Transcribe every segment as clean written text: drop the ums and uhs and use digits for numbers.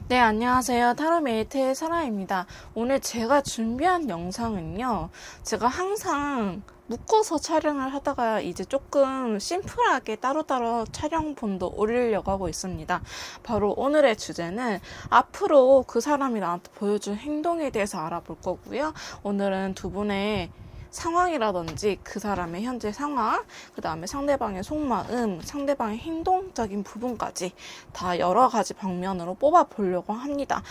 네, 안녕하세요. 타로메이트의 사라입니다. 오늘 제가 준비한 영상은요, 제가 항상 묶어서 촬영을 하다가 이제 조금 심플하게 따로따로 촬영본도 올리려고 하고 있습니다. 바로 오늘의 주제는 앞으로 그 사람이 나한테 보여줄 행동에 대해서 알아볼 거고요. 오늘은 두 분의 상황이라든지 그 사람의 현재 상황, 그 다음에 상대방의 속마음, 상대방의 행동적인 부분까지 다 여러 가지 방면으로 뽑아보려고 합니다.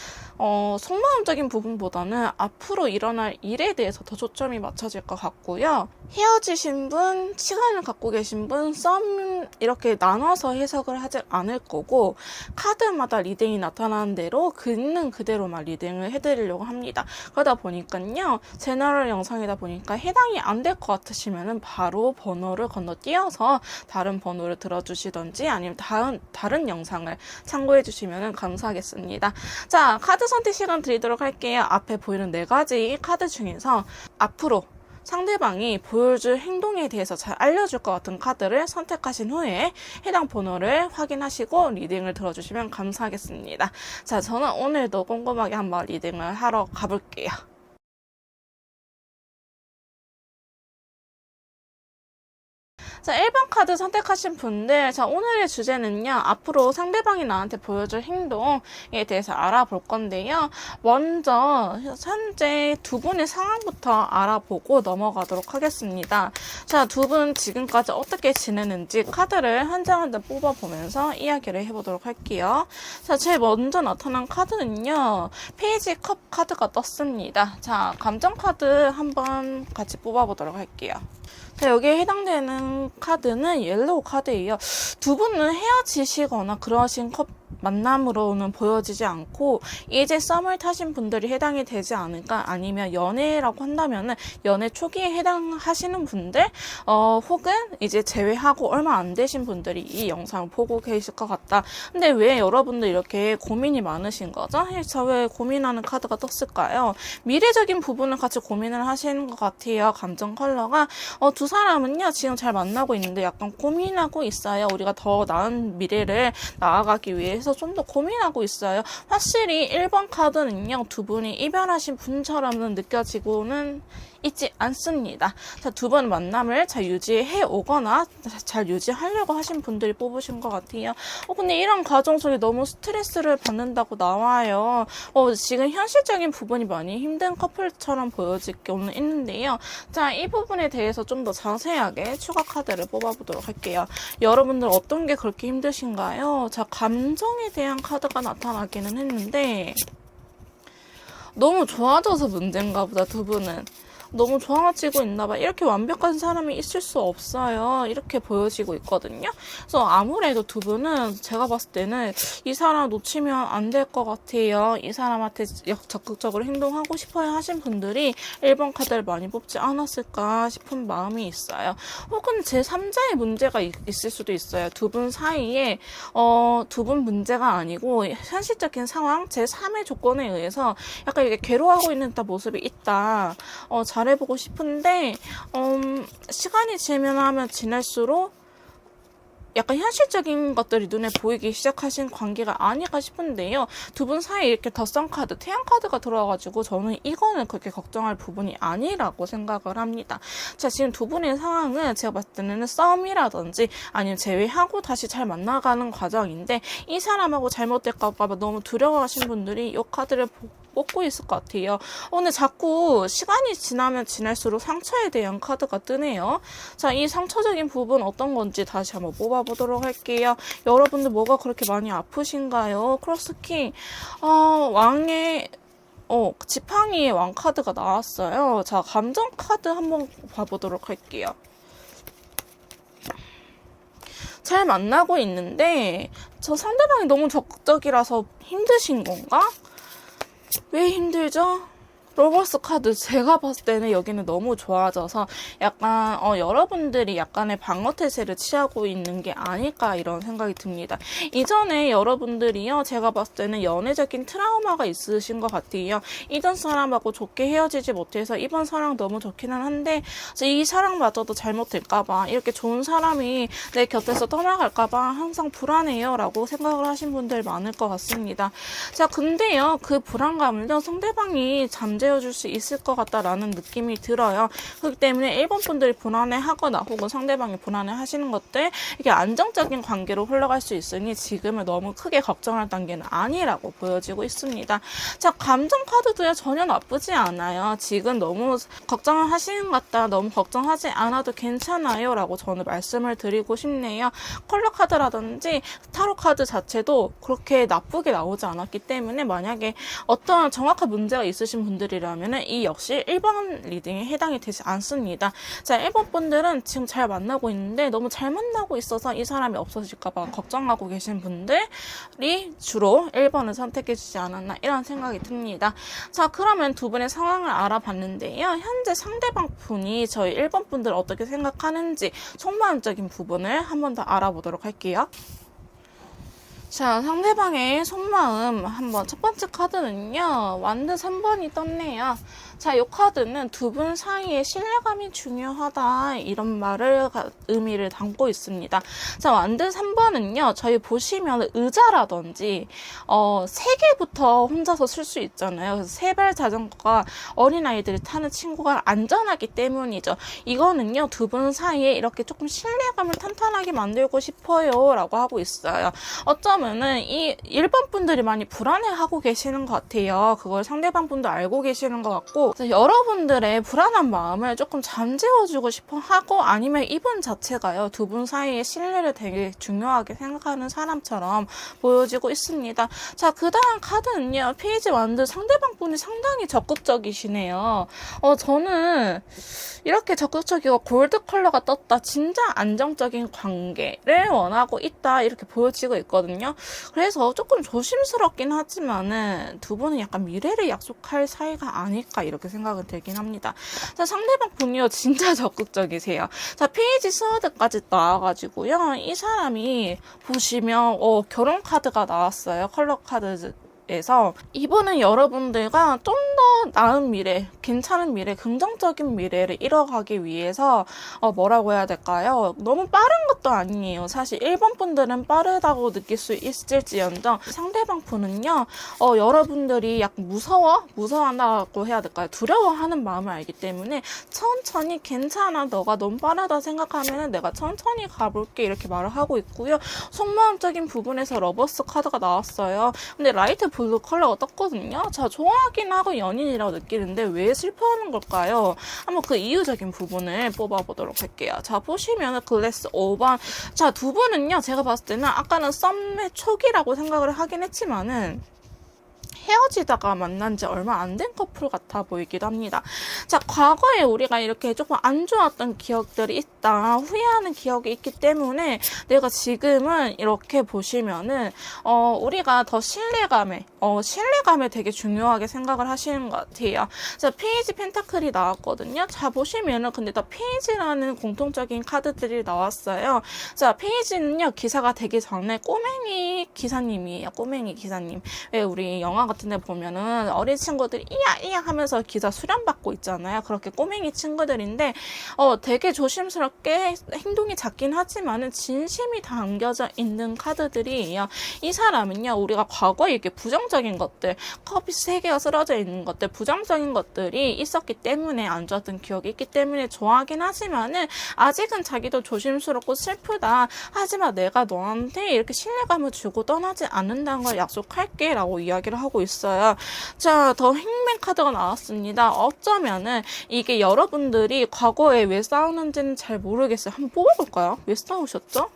속마음적인 부분보다는 앞으로 일어날 일에 대해서 더 초점이 맞춰질 것 같고요. 헤어지신 분, 시간을 갖고 계신 분, 썸 이렇게 나눠서 해석을 하지 않을 거고 카드마다 리딩이 나타나는 대로 있는 그대로만 리딩을 해드리려고 합니다. 그러다 보니까요. 제너럴 영상이다 보니까 해당이 안 될 것 같으시면은 바로 번호를 건너뛰어서 다른 번호를 들어주시던지 아니면 다른 영상을 참고해 주시면 감사하겠습니다. 자, 카드 선택 시간 드리도록 할게요. 앞에 보이는 4가지 카드 중에서 앞으로 상대방이 보여줄 행동에 대해서 잘 알려줄 것 같은 카드를 선택하신 후에 해당 번호를 확인하시고 리딩을 들어주시면 감사하겠습니다. 자, 저는 오늘도 꼼꼼하게 한번 리딩을 하러 가볼게요. 자, 1번 카드 선택하신 분들, 자, 오늘의 주제는요, 앞으로 상대방이 나한테 보여줄 행동에 대해서 알아볼 건데요. 먼저, 현재 두 분의 상황부터 알아보고 넘어가도록 하겠습니다. 자, 두 분 지금까지 어떻게 지내는지 카드를 한 장 한 장 뽑아보면서 이야기를 해보도록 할게요. 자, 제일 먼저 나타난 카드는요, 페이지 컵 카드가 떴습니다. 자, 감정 카드 한번 같이 뽑아보도록 할게요. 자, 여기에 해당되는 카드는 옐로우 카드예요. 두 분은 헤어지시거나 그러신 만남으로는 보여지지 않고 이제 썸을 타신 분들이 해당이 되지 않을까, 아니면 연애라고 한다면은 연애 초기에 해당하시는 분들, 혹은 이제 제외하고 얼마 안 되신 분들이 이 영상을 보고 계실 것 같다. 근데 왜 여러분들 이렇게 고민이 많으신 거죠? 저 왜 고민하는 카드가 떴을까요? 미래적인 부분을 같이 고민을 하시는 것 같아요. 감정 컬러가 두 사람은요 지금 잘 만나고 있는데 약간 고민하고 있어요. 우리가 더 나은 미래를 나아가기 위해서 좀 더 고민하고 있어요. 확실히 1번 카드는요, 두 분이 이별하신 분처럼은 느껴지고는 있지 않습니다. 자, 두 번 만남을 잘 유지해 오거나 잘 유지하려고 하신 분들이 뽑으신 것 같아요. 근데 이런 과정 속에 너무 스트레스를 받는다고 나와요. 지금 현실적인 부분이 많이 힘든 커플처럼 보여질 경우는 있는데요. 자, 이 부분에 대해서 좀 더 자세하게 추가 카드를 뽑아보도록 할게요. 여러분들 어떤 게 그렇게 힘드신가요? 자, 감정에 대한 카드가 나타나기는 했는데 너무 좋아져서 문제인가 보다. 두 분은 너무 좋아지고 있나봐. 이렇게 완벽한 사람이 있을 수 없어요. 이렇게 보여지고 있거든요. 그래서 아무래도 두 분은 제가 봤을 때는 이 사람 놓치면 안 될 것 같아요. 이 사람한테 적극적으로 행동하고 싶어야 하신 분들이 1번 카드를 많이 뽑지 않았을까 싶은 마음이 있어요. 혹은 제3자의 문제가 있을 수도 있어요. 두 분 사이에 두 분 문제가 아니고 현실적인 상황, 제3의 조건에 의해서 약간 이게 괴로워하고 있는 모습이 있다. 잘해보고 싶은데 시간이 지날수록 약간 현실적인 것들이 눈에 보이기 시작하신 관계가 아닐까 싶은데요. 두 분 사이에 이렇게 덧선 카드, 태양 카드가 들어와가지고 저는 이거는 그렇게 걱정할 부분이 아니라고 생각을 합니다. 자, 지금 두 분의 상황은 제가 봤을 때는 썸이라든지 아니면 제외하고 다시 잘 만나가는 과정인데 이 사람하고 잘못될까 봐 너무 두려워하신 분들이 이 카드를 뽑고 있을 것 같아요. 오늘 자꾸 시간이 지나면 지날수록 상처에 대한 카드가 뜨네요. 자, 이 상처적인 부분 어떤 건지 다시 한번 뽑아보도록 할게요. 여러분들 뭐가 그렇게 많이 아프신가요? 크로스킹, 왕의 지팡이의 왕 카드가 나왔어요. 자, 감정 카드 한번 봐보도록 할게요. 잘 만나고 있는데 저 상대방이 너무 적극적이라서 힘드신 건가? 왜 힘들죠? 로버스 카드 제가 봤을 때는 여기는 너무 좋아져서 약간 여러분들이 약간의 방어 태세를 취하고 있는 게 아닐까 이런 생각이 듭니다. 이전에 여러분들이요 제가 봤을 때는 연애적인 트라우마가 있으신 것 같아요. 이전 사람하고 좋게 헤어지지 못해서 이번 사랑 너무 좋기는 한데 이 사랑마저도 잘못될까봐 이렇게 좋은 사람이 내 곁에서 떠나갈까봐 항상 불안해요 라고 생각을 하신 분들 많을 것 같습니다. 자 근데요 그 불안감을요 상대방이 잠재워줄 수 있을 것 같다라는 느낌이 들어요. 그렇기 때문에 1번 분들이 불안해하거나 혹은 상대방이 불안해하시는 것들 이게 안정적인 관계로 흘러갈 수 있으니 지금은 너무 크게 걱정할 단계는 아니라고 보여지고 있습니다. 자 감정 카드도요 전혀 나쁘지 않아요. 지금 너무 걱정을 하시는 것 같다 너무 걱정하지 않아도 괜찮아요 라고 저는 말씀을 드리고 싶네요. 컬러 카드라든지 타로 카드 자체도 그렇게 나쁘게 나오지 않았기 때문에 만약에 어떤 정확한 문제가 있으신 분들이라면 이 역시 1번 리딩에 해당이 되지 않습니다. 자 1번 분들은 지금 잘 만나고 있는데 너무 잘 만나고 있어서 이 사람이 없어질까봐 걱정하고 계신 분들이 주로 1번을 선택해 주지 않았나 이런 생각이 듭니다. 자 그러면 두 분의 상황을 알아봤는데요. 현재 상대방 분이 저희 1번 분들 어떻게 생각하는지 속마음적인 부분을 한 번 더 알아보도록 할게요. 자, 상대방의 속마음 한번 첫 번째 카드는요. 완드 3번이 떴네요. 자, 이 카드는 두 분 사이의 신뢰감이 중요하다 이런 말을 의미를 담고 있습니다. 자, 완드 3번은요. 저희 보시면 의자라든지 3개부터 혼자서 쓸 수 있잖아요. 그래서 세발 자전거가 어린아이들이 타는 친구가 안전하기 때문이죠. 이거는요. 두 분 사이에 이렇게 조금 신뢰감을 탄탄하게 만들고 싶어요 라고 하고 있어요. 어쩌면은 이 1번 분들이 많이 불안해하고 계시는 것 같아요. 그걸 상대방 분도 알고 계시는 것 같고 여러분들의 불안한 마음을 조금 잠재워주고 싶어 하고 아니면 이분 자체가요. 두 분 사이의 신뢰를 되게 중요하게 생각하는 사람처럼 보여지고 있습니다. 자, 그 다음 카드는요. 페이지 완드 상대방 분이 상당히 적극적이시네요. 저는 이렇게 적극적이고 골드 컬러가 떴다. 진짜 안정적인 관계를 원하고 있다. 이렇게 보여지고 있거든요. 그래서 조금 조심스럽긴 하지만은 두 분은 약간 미래를 약속할 사이가 아닐까 이렇게 생각은 들긴 합니다. 자, 상대방 분이요 진짜 적극적이세요. 자, 페이지 스워드까지 나와가지고요. 이 사람이 보시면 결혼 카드가 나왔어요. 컬러 카드 에서 이분은 여러분들과 좀 더 나은 미래, 괜찮은 미래, 긍정적인 미래를 이뤄가기 위해서 뭐라고 해야 될까요? 너무 빠른 것도 아니에요. 사실 1번 분들은 빠르다고 느낄 수 있을지언정 상대방 분은요. 여러분들이 약간 무서워한다고 해야 될까요? 두려워하는 마음을 알기 때문에 천천히 괜찮아. 너가 너무 빠르다 생각하면 내가 천천히 가볼게 이렇게 말을 하고 있고요. 속마음적인 부분에서 러버스 카드가 나왔어요. 근데 라이트 블루 컬러가 떴거든요. 자, 좋아하긴 하고 연인이라고 느끼는데 왜 슬퍼하는 걸까요? 한번 그 이유적인 부분을 뽑아보도록 할게요. 자, 보시면은 글래스 5번. 자, 두 분은요, 제가 봤을 때는 아까는 썸의 초기라고 생각을 하긴 했지만은 헤어지다가 만난 지 얼마 안 된 커플 같아 보이기도 합니다. 자, 과거에 우리가 이렇게 조금 안 좋았던 기억들이 있다. 후회하는 기억이 있기 때문에 내가 지금은 이렇게 보시면은 우리가 더 신뢰감에 되게 중요하게 생각을 하시는 것 같아요. 자, 페이지 펜타클이 나왔거든요. 자, 보시면은 근데 다 페이지라는 공통적인 카드들이 나왔어요. 자, 페이지는요. 기사가 되기 전에 꼬맹이 기사님이에요. 꼬맹이 기사님. 왜 우리 영화 같은 데 보면은 어린 친구들이 이야 하면서 기사 수련받고 있잖아요. 그렇게 꼬맹이 친구들인데 되게 조심스럽게 행동이 작긴 하지만은 진심이 담겨져 있는 카드들이에요. 이 사람은요. 우리가 과거에 이렇게 부정적인 것들, 커피 3개가 쓰러져 있는 것들, 부정적인 것들이 있었기 때문에 안 좋았던 기억이 있기 때문에 좋아하긴 하지만은 아직은 자기도 조심스럽고 슬프다. 하지만 내가 너한테 이렇게 신뢰감을 주고 떠나지 않는다는 걸 약속할게 라고 이야기를 하고 있어요. 자, 더 행맨 카드가 나왔습니다. 어쩌면은 이게 여러분들이 과거에 왜 싸우는지는 잘 모르겠어요. 한번 뽑아볼까요? 왜 싸우셨죠?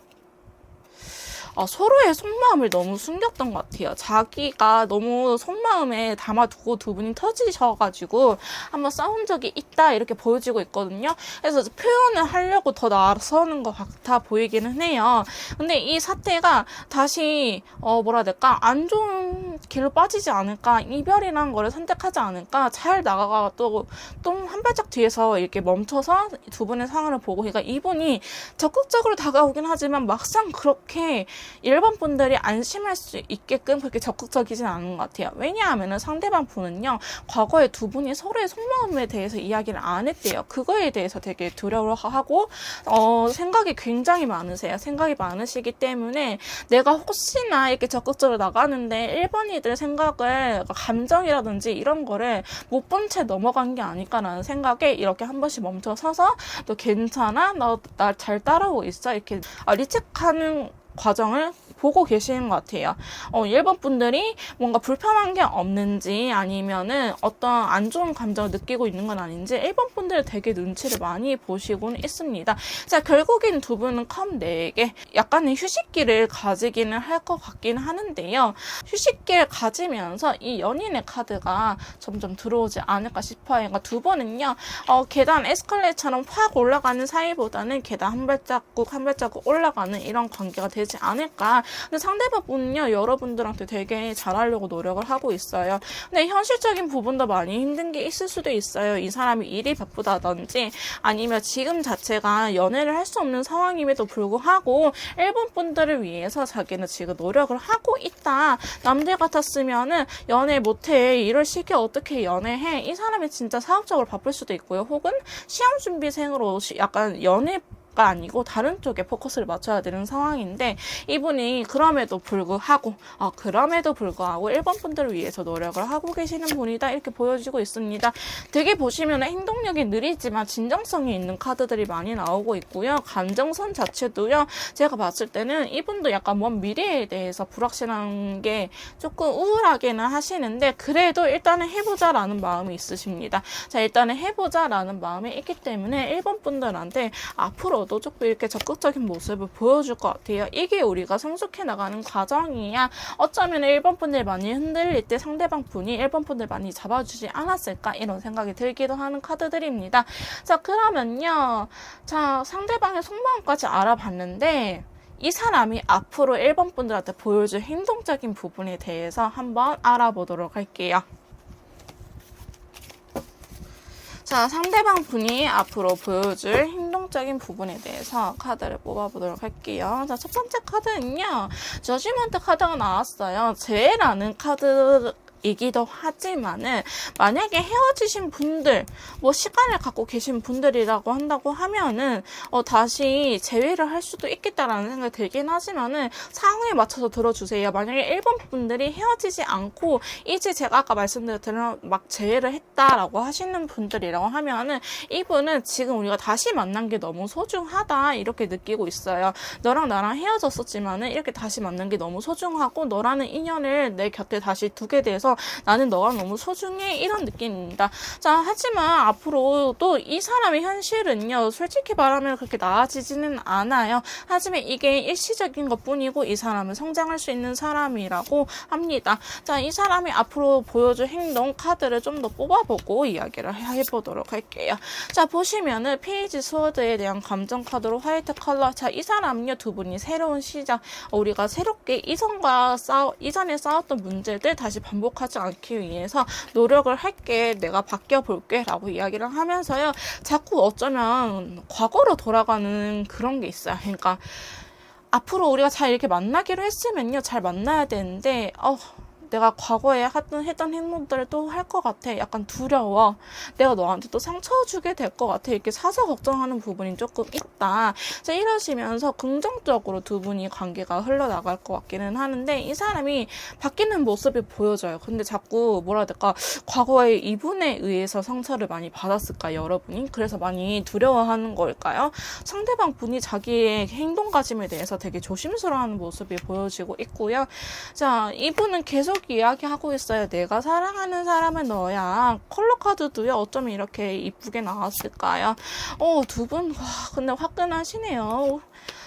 서로의 속마음을 너무 숨겼던 것 같아요. 자기가 너무 속마음에 담아두고 두 분이 터지셔가지고 한번 싸운 적이 있다 이렇게 보여지고 있거든요. 그래서 표현을 하려고 더 나서는 것 같아 보이기는 해요. 근데 이 사태가 다시 뭐라 해야 될까, 안 좋은 길로 빠지지 않을까, 이별이라는 거를 선택하지 않을까, 잘 나가가 또 한 발짝 뒤에서 이렇게 멈춰서 두 분의 상황을 보고, 그러니까 이분이 적극적으로 다가오긴 하지만 막상 그렇게 일반 분들이 안심할 수 있게끔 그렇게 적극적이진 않은 것 같아요. 왜냐하면 상대방 분은요, 과거에 두 분이 서로의 속마음에 대해서 이야기를 안 했대요. 그거에 대해서 되게 두려워하고 생각이 굉장히 많으세요. 생각이 많으시기 때문에 내가 혹시나 이렇게 적극적으로 나가는데 1번이들 생각을, 감정이라든지 이런 거를 못 본 채 넘어간 게 아닐까라는 생각에 이렇게 한 번씩 멈춰 서서 너 괜찮아? 나 잘 따라오고 있어? 이렇게 리책하는 과정을 보고 계시는 것 같아요. 1번 분들이 뭔가 불편한 게 없는지 아니면은 어떤 안 좋은 감정을 느끼고 있는 건 아닌지 1번 분들 되게 눈치를 많이 보시고는 있습니다. 자, 결국엔 두 분은 컴4개 약간의 휴식기를 가지기는 할 것 같긴 하는데요. 휴식기를 가지면서 이 연인의 카드가 점점 들어오지 않을까 싶어요. 그러니까 두 분은요, 계단 에스컬레이터처럼 확 올라가는 사이보다는 계단 한 발자국 한 발자국 올라가는 이런 관계가 되지 않을까. 근데 상대방분은요, 여러분들한테 되게 잘하려고 노력을 하고 있어요. 근데 현실적인 부분도 많이 힘든 게 있을 수도 있어요. 이 사람이 일이 바쁘다든지 아니면 지금 자체가 연애를 할 수 없는 상황임에도 불구하고 일본 분들을 위해서 자기는 지금 노력을 하고 있다. 남들 같았으면은 연애 못해. 이럴 시기에 어떻게 연애해. 이 사람이 진짜 사업적으로 바쁠 수도 있고요. 혹은 시험 준비생으로 약간 연애 가 아니고 다른 쪽에 포커스를 맞춰야 되는 상황인데, 이분이 그럼에도 불구하고 1번 분들을 위해서 노력을 하고 계시는 분이다 이렇게 보여지고 있습니다. 되게 보시면 행동력이 느리지만 진정성이 있는 카드들이 많이 나오고 있고요. 감정선 자체도요, 제가 봤을 때는 이분도 약간 먼 미래에 대해서 불확실한 게 조금 우울하게는 하시는데, 그래도 일단은 해보자라는 마음이 있으십니다. 자, 일단은 해보자라는 마음이 있기 때문에 1번 분들한테 앞으로 도 조금 이렇게 적극적인 모습을 보여줄 것 같아요. 이게 우리가 성숙해 나가는 과정이야. 어쩌면 1번 분들 많이 흔들릴 때 상대방 분이 1번 분들 많이 잡아주지 않았을까, 이런 생각이 들기도 하는 카드들입니다. 자, 그러면요, 자, 상대방의 속마음까지 알아봤는데, 이 사람이 앞으로 1번 분들한테 보여줄 행동적인 부분에 대해서 한번 알아보도록 할게요. 자, 상대방 분이 앞으로 보여줄 행동적인 부분에 대해서 카드를 뽑아보도록 할게요. 자, 첫 번째 카드는요, 저지먼트 카드가 나왔어요. 재라는 카드 이기도 하지만은, 만약에 헤어지신 분들, 시간을 갖고 계신 분들이라고 한다고 하면은 다시 재회를 할 수도 있겠다라는 생각이 들긴 하지만은 상황에 맞춰서 들어주세요. 만약에 1번 분들이 헤어지지 않고 이제 제가 아까 말씀드렸던 막 재회를 했다라고 하시는 분들이라고 하면은, 이분은 지금 우리가 다시 만난 게 너무 소중하다 이렇게 느끼고 있어요. 너랑 나랑 헤어졌었지만은 이렇게 다시 만난 게 너무 소중하고, 너라는 인연을 내 곁에 다시 두게 돼서 나는 너가 너무 소중해, 이런 느낌입니다. 자, 하지만 앞으로 또 이 사람의 현실은요, 솔직히 말하면 그렇게 나아지지는 않아요. 하지만 이게 일시적인 것 뿐이고, 이 사람은 성장할 수 있는 사람이라고 합니다. 자, 이 사람이 앞으로 보여줄 행동 카드를 좀 더 뽑아보고 이야기를 해보도록 할게요. 자, 보시면은 페이지 스워드에 대한 감정 카드로 화이트 컬러. 자, 이 사람은요, 두 분이 새로운 시작, 우리가 새롭게 이전에 싸웠던 문제들 다시 반복하지 않기 위해서 노력을 할게, 내가 바뀌어 볼게 라고 이야기를 하면서요, 자꾸 어쩌면 과거로 돌아가는 그런 게 있어요. 그러니까 앞으로 우리가 잘 이렇게 만나기로 했으면요, 잘 만나야 되는데 내가 과거에 했던 행동들을 또 할 것 같아. 약간 두려워. 내가 너한테 또 상처 주게 될 것 같아. 이렇게 사서 걱정하는 부분이 조금 있다. 자, 이러시면서 긍정적으로 두 분이 관계가 흘러나갈 것 같기는 하는데, 이 사람이 바뀌는 모습이 보여져요. 근데 자꾸 뭐라 해야 될까, 과거에 이분에 의해서 상처를 많이 받았을까, 여러분이? 그래서 많이 두려워하는 걸까요? 상대방 분이 자기의 행동가짐에 대해서 되게 조심스러워하는 모습이 보여지고 있고요. 자, 이분은 계속 이야기하고 있어요. 내가 사랑하는 사람은 너야. 컬러 카드도요, 어쩌면 이렇게 이쁘게 나왔을까요? 두 분, 근데 화끈하시네요.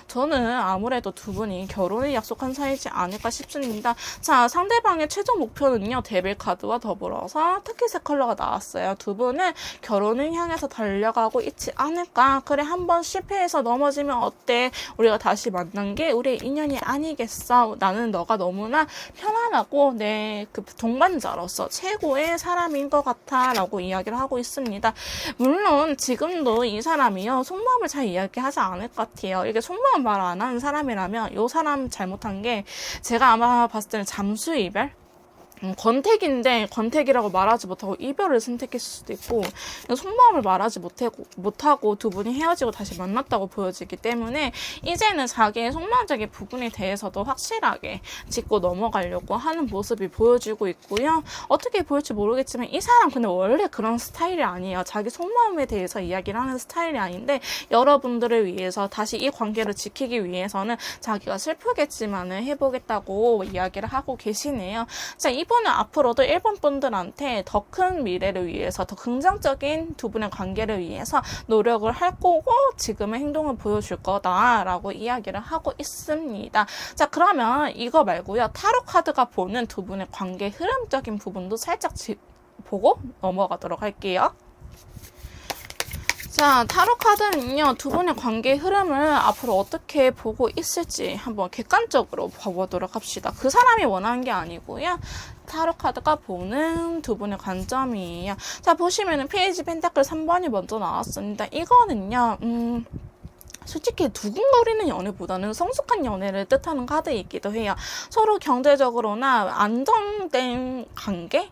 저는 아무래도 두 분이 결혼을 약속한 사이지 않을까 싶습니다. 자, 상대방의 최종 목표는요, 데빌 카드와 더불어서 타켓의 컬러가 나왔어요. 두 분은 결혼을 향해서 달려가고 있지 않을까. 그래, 한번 실패해서 넘어지면 어때? 우리가 다시 만난 게 우리의 인연이 아니겠어. 나는 너가 너무나 편안하고 내 그 동반자로서 최고의 사람인 것 같아 라고 이야기를 하고 있습니다. 물론 지금도 이 사람이요, 속마음을 잘 이야기하지 않을 것 같아요. 이게 속마음 말 안 하는 사람이라면 이 사람 잘못한 게, 제가 아마 봤을 때는 잠수 이별? 권태기인데 권태기라고 말하지 못하고 이별을 선택했을 수도 있고, 속마음을 말하지 못하고 두 분이 헤어지고 다시 만났다고 보여지기 때문에 이제는 자기의 속마음적인 부분에 대해서도 확실하게 짚고 넘어가려고 하는 모습이 보여지고 있고요. 어떻게 보일지 모르겠지만 이 사람 근데 원래 그런 스타일이 아니에요. 자기 속마음에 대해서 이야기를 하는 스타일이 아닌데, 여러분들을 위해서 다시 이 관계를 지키기 위해서는 자기가 슬프겠지만은 해보겠다고 이야기를 하고 계시네요. 자, 이분은 앞으로도 일본 분들한테 더 큰 미래를 위해서, 더 긍정적인 두 분의 관계를 위해서 노력을 할 거고 지금의 행동을 보여줄 거다라고 이야기를 하고 있습니다. 자, 그러면 이거 말고요, 타로 카드가 보는 두 분의 관계 흐름적인 부분도 살짝 보고 넘어가도록 할게요. 자, 타로 카드는요, 두 분의 관계 흐름을 앞으로 어떻게 보고 있을지 한번 객관적으로 봐보도록 합시다. 그 사람이 원하는 게 아니고요, 타로 카드가 보는 두 분의 관점이에요. 자, 보시면은 페이지 펜타클 3번이 먼저 나왔습니다. 이거는요, 솔직히 두근거리는 연애보다는 성숙한 연애를 뜻하는 카드이기도 해요. 서로 경제적으로나 안정된 관계?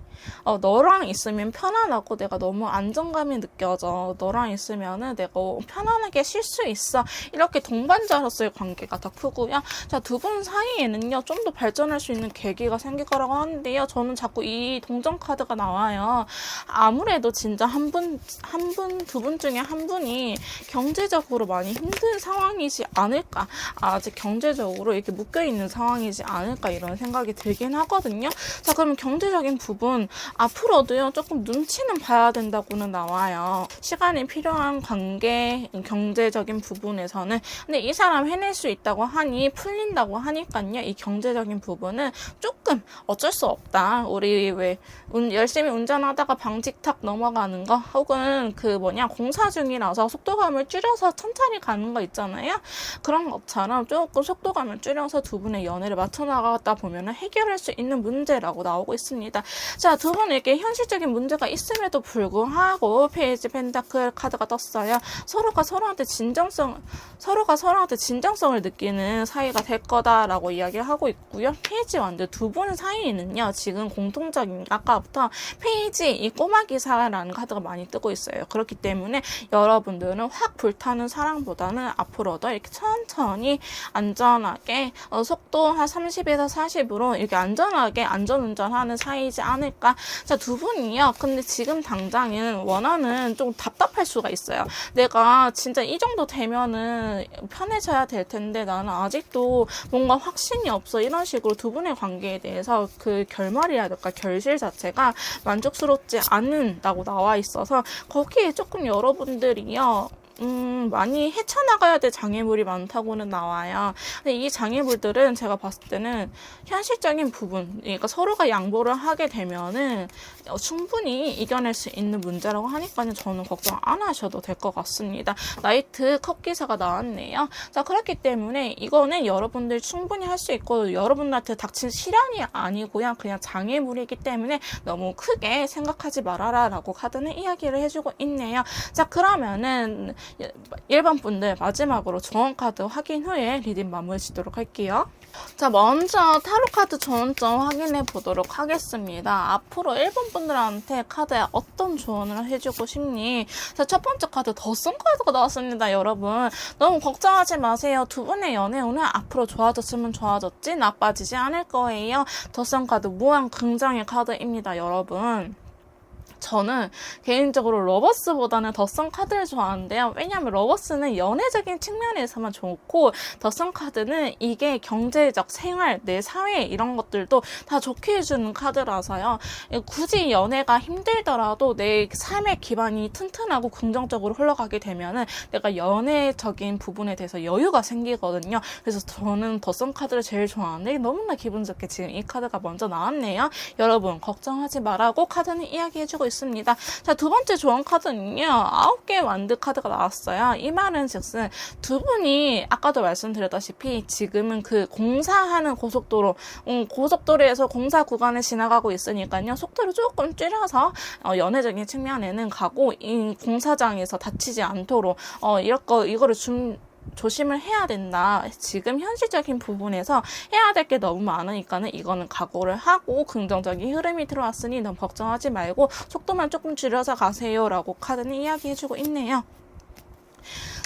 너랑 있으면 편안하고 내가 너무 안정감이 느껴져. 너랑 있으면은 내가 편안하게 쉴 수 있어. 이렇게 동반자로서의 관계가 더 크고요. 자, 두 분 사이에는요, 좀 더 발전할 수 있는 계기가 생길 거라고 하는데요. 저는 자꾸 이 동전 카드가 나와요. 아무래도 진짜 두 분 중에 한 분이 경제적으로 많이 힘든 상황이지 않을까. 아직 경제적으로 이렇게 묶여있는 상황이지 않을까, 이런 생각이 들긴 하거든요. 자, 그럼 경제적인 부분, 앞으로도요, 조금 눈치는 봐야 된다고는 나와요. 시간이 필요한 관계, 경제적인 부분에서는. 근데 이 사람 해낼 수 있다고 하니, 풀린다고 하니까요, 이 경제적인 부분은 조금 어쩔 수 없다. 우리 왜 열심히 운전하다가 방직 탁 넘어가는 거, 혹은 공사 중이라서 속도감을 줄여서 천천히 가는 거 있잖아요. 그런 것처럼 조금 속도감을 줄여서 두 분의 연애를 맞춰 나가다 보면 해결할 수 있는 문제라고 나오고 있습니다. 자, 두 분 이렇게 현실적인 문제가 있음에도 불구하고 페이지 펜타클 카드가 떴어요. 서로가 서로한테 진정성을 느끼는 사이가 될 거다라고 이야기를 하고 있고요. 페이지 완드 두 분 사이에는요, 지금 공통적인, 아까부터 페이지 이 꼬마 기사라는 카드가 많이 뜨고 있어요. 그렇기 때문에 여러분들은 확 불타는 사랑보다는 앞으로도 이렇게 천천히 안전하게 속도 한 30에서 40으로 이렇게 안전하게 안전운전하는 사이지 않을까. 자, 두 분이요, 근데 지금 당장은 원하는 좀 답답할 수가 있어요. 내가 진짜 이 정도 되면은 편해져야 될 텐데 나는 아직도 뭔가 확신이 없어. 이런 식으로 두 분의 관계에 대해서 그 결말이라든가 결실 자체가 만족스럽지 않는다고 나와 있어서 거기에 조금 여러분들이요, 많이 헤쳐나가야 될 장애물이 많다고는 나와요. 근데 이 장애물들은 제가 봤을 때는 현실적인 부분, 그러니까 서로가 양보를 하게 되면은 충분히 이겨낼 수 있는 문제라고 하니까는 저는 걱정 안 하셔도 될 것 같습니다. 나이트 컵 기사가 나왔네요. 자, 그렇기 때문에 이거는 여러분들 충분히 할 수 있고, 여러분들한테 닥친 시련이 아니고요, 그냥 장애물이기 때문에 너무 크게 생각하지 말아라 라고 카드는 이야기를 해주고 있네요. 자, 그러면은 1번 분들 마지막으로 조언 카드 확인 후에 리딩 마무리 짓도록 할게요. 자, 먼저 타로 카드 조언점 확인해 보도록 하겠습니다. 앞으로 1번 분들한테 카드에 어떤 조언을 해주고 싶니? 자, 첫 번째 카드 더선 카드가 나왔습니다. 여러분, 너무 걱정하지 마세요. 두 분의 연애운은 앞으로 좋아졌으면 좋아졌지 나빠지지 않을 거예요. 더선 카드 무한 긍정의 카드입니다. 여러분, 저는 개인적으로 러버스보다는 더썸 카드를 좋아하는데요. 왜냐하면 러버스는 연애적인 측면에서만 좋고 더썸 카드는 이게 경제적, 생활, 내 사회 이런 것들도 다 좋게 해주는 카드라서요. 굳이 연애가 힘들더라도 내 삶의 기반이 튼튼하고 긍정적으로 흘러가게 되면은 내가 연애적인 부분에 대해서 여유가 생기거든요. 그래서 저는 더썸 카드를 제일 좋아하는데 너무나 기분 좋게 지금 이 카드가 먼저 나왔네요. 여러분 걱정하지 말라고 카드는 이야기해주고 있습니다. 자, 두 번째 조언 카드는요. 9개의 완드 카드가 나왔어요. 이 말은 즉슨 두 분이 아까도 말씀드렸다시피 지금은 그 공사하는 고속도로에서 공사 구간을 지나가고 있으니까요. 속도를 조금 줄여서 연애적인 측면에는 가고 이 공사장에서 다치지 않도록 이거를 조심을 해야 된다. 지금 현실적인 부분에서 해야 될 게 너무 많으니까는 이거는 각오를 하고 긍정적인 흐름이 들어왔으니 너무 걱정하지 말고 속도만 조금 줄여서 가세요 라고 카드는 이야기해주고 있네요.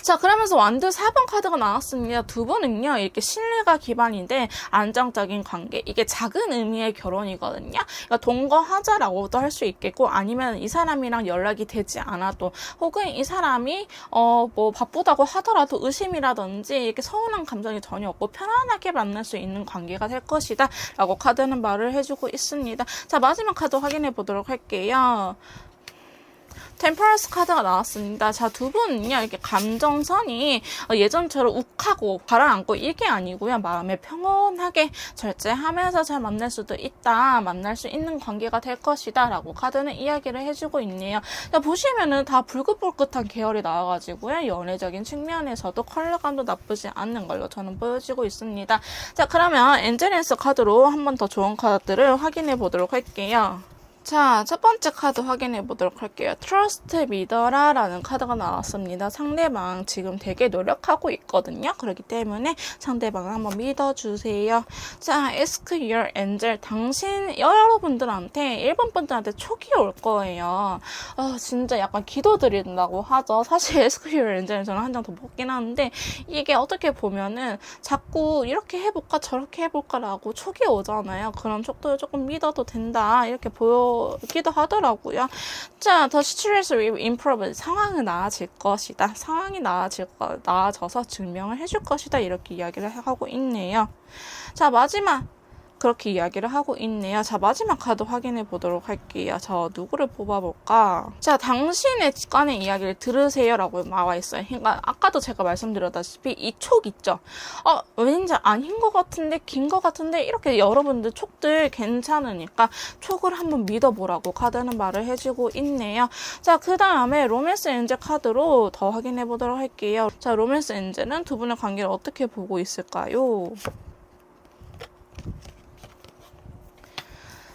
자, 그러면서 완드 4번 카드가 나왔습니다. 두 분은요, 이렇게 신뢰가 기반인데 안정적인 관계. 이게 작은 의미의 결혼이거든요. 그러니까 동거하자라고도 할 수 있겠고, 아니면 이 사람이랑 연락이 되지 않아도, 혹은 이 사람이, 뭐 바쁘다고 하더라도 의심이라든지, 이렇게 서운한 감정이 전혀 없고, 편안하게 만날 수 있는 관계가 될 것이다. 라고 카드는 말을 해주고 있습니다. 자, 마지막 카드 확인해 보도록 할게요. 템퍼런스 카드가 나왔습니다. 자, 두 분은요, 이렇게 감정선이 예전처럼 욱하고 가라앉고 이게 아니고요. 마음에 평온하게 절제하면서 잘 만날 수도 있다. 만날 수 있는 관계가 될 것이다. 라고 카드는 이야기를 해주고 있네요. 자, 보시면은 다 붉은붉은한 계열이 나와가지고요. 연애적인 측면에서도 컬러감도 나쁘지 않는 걸로 저는 보여지고 있습니다. 자, 그러면 엔젤앤스 카드로 한 번 더 좋은 카드를 확인해 보도록 할게요. 자, 첫 번째 카드 확인해 보도록 할게요. Trust 믿어라 라는 카드가 나왔습니다. 상대방 지금 되게 노력하고 있거든요. 그렇기 때문에 상대방을 한번 믿어주세요. 자, Ask your angel. 여러분들한테, 일본 분들한테 촉이 올 거예요. 진짜 약간 기도드린다고 하죠. 사실 Ask your angel은 저는 한 장 더 뽑긴 하는데, 이게 어떻게 보면은 자꾸 이렇게 해볼까 저렇게 해볼까 라고 촉이 오잖아요. 그런 촉도 조금 믿어도 된다. 이렇게 기도 하더라고요. 자, the situation will improve. 상황은 나아질 것이다. 상황이 나아져서 증명을 해줄 것이다. 이렇게 이야기를 하고 있네요. 자, 마지막. 그렇게 이야기를 하고 있네요. 자, 마지막 카드 확인해 보도록 할게요. 저 누구를 뽑아볼까? 자, 당신의 직관의 이야기를 들으세요 라고 나와 있어요. 그러니까 아까도 제가 말씀드렸다시피 이 촉 있죠? 왠지 아닌 것 같은데 긴 것 같은데 이렇게 여러분들 촉들 괜찮으니까 촉을 한번 믿어보라고 카드는 말을 해주고 있네요. 자, 그 다음에 로맨스 엔젤 카드로 더 확인해 보도록 할게요. 자, 로맨스 엔젤은 두 분의 관계를 어떻게 보고 있을까요?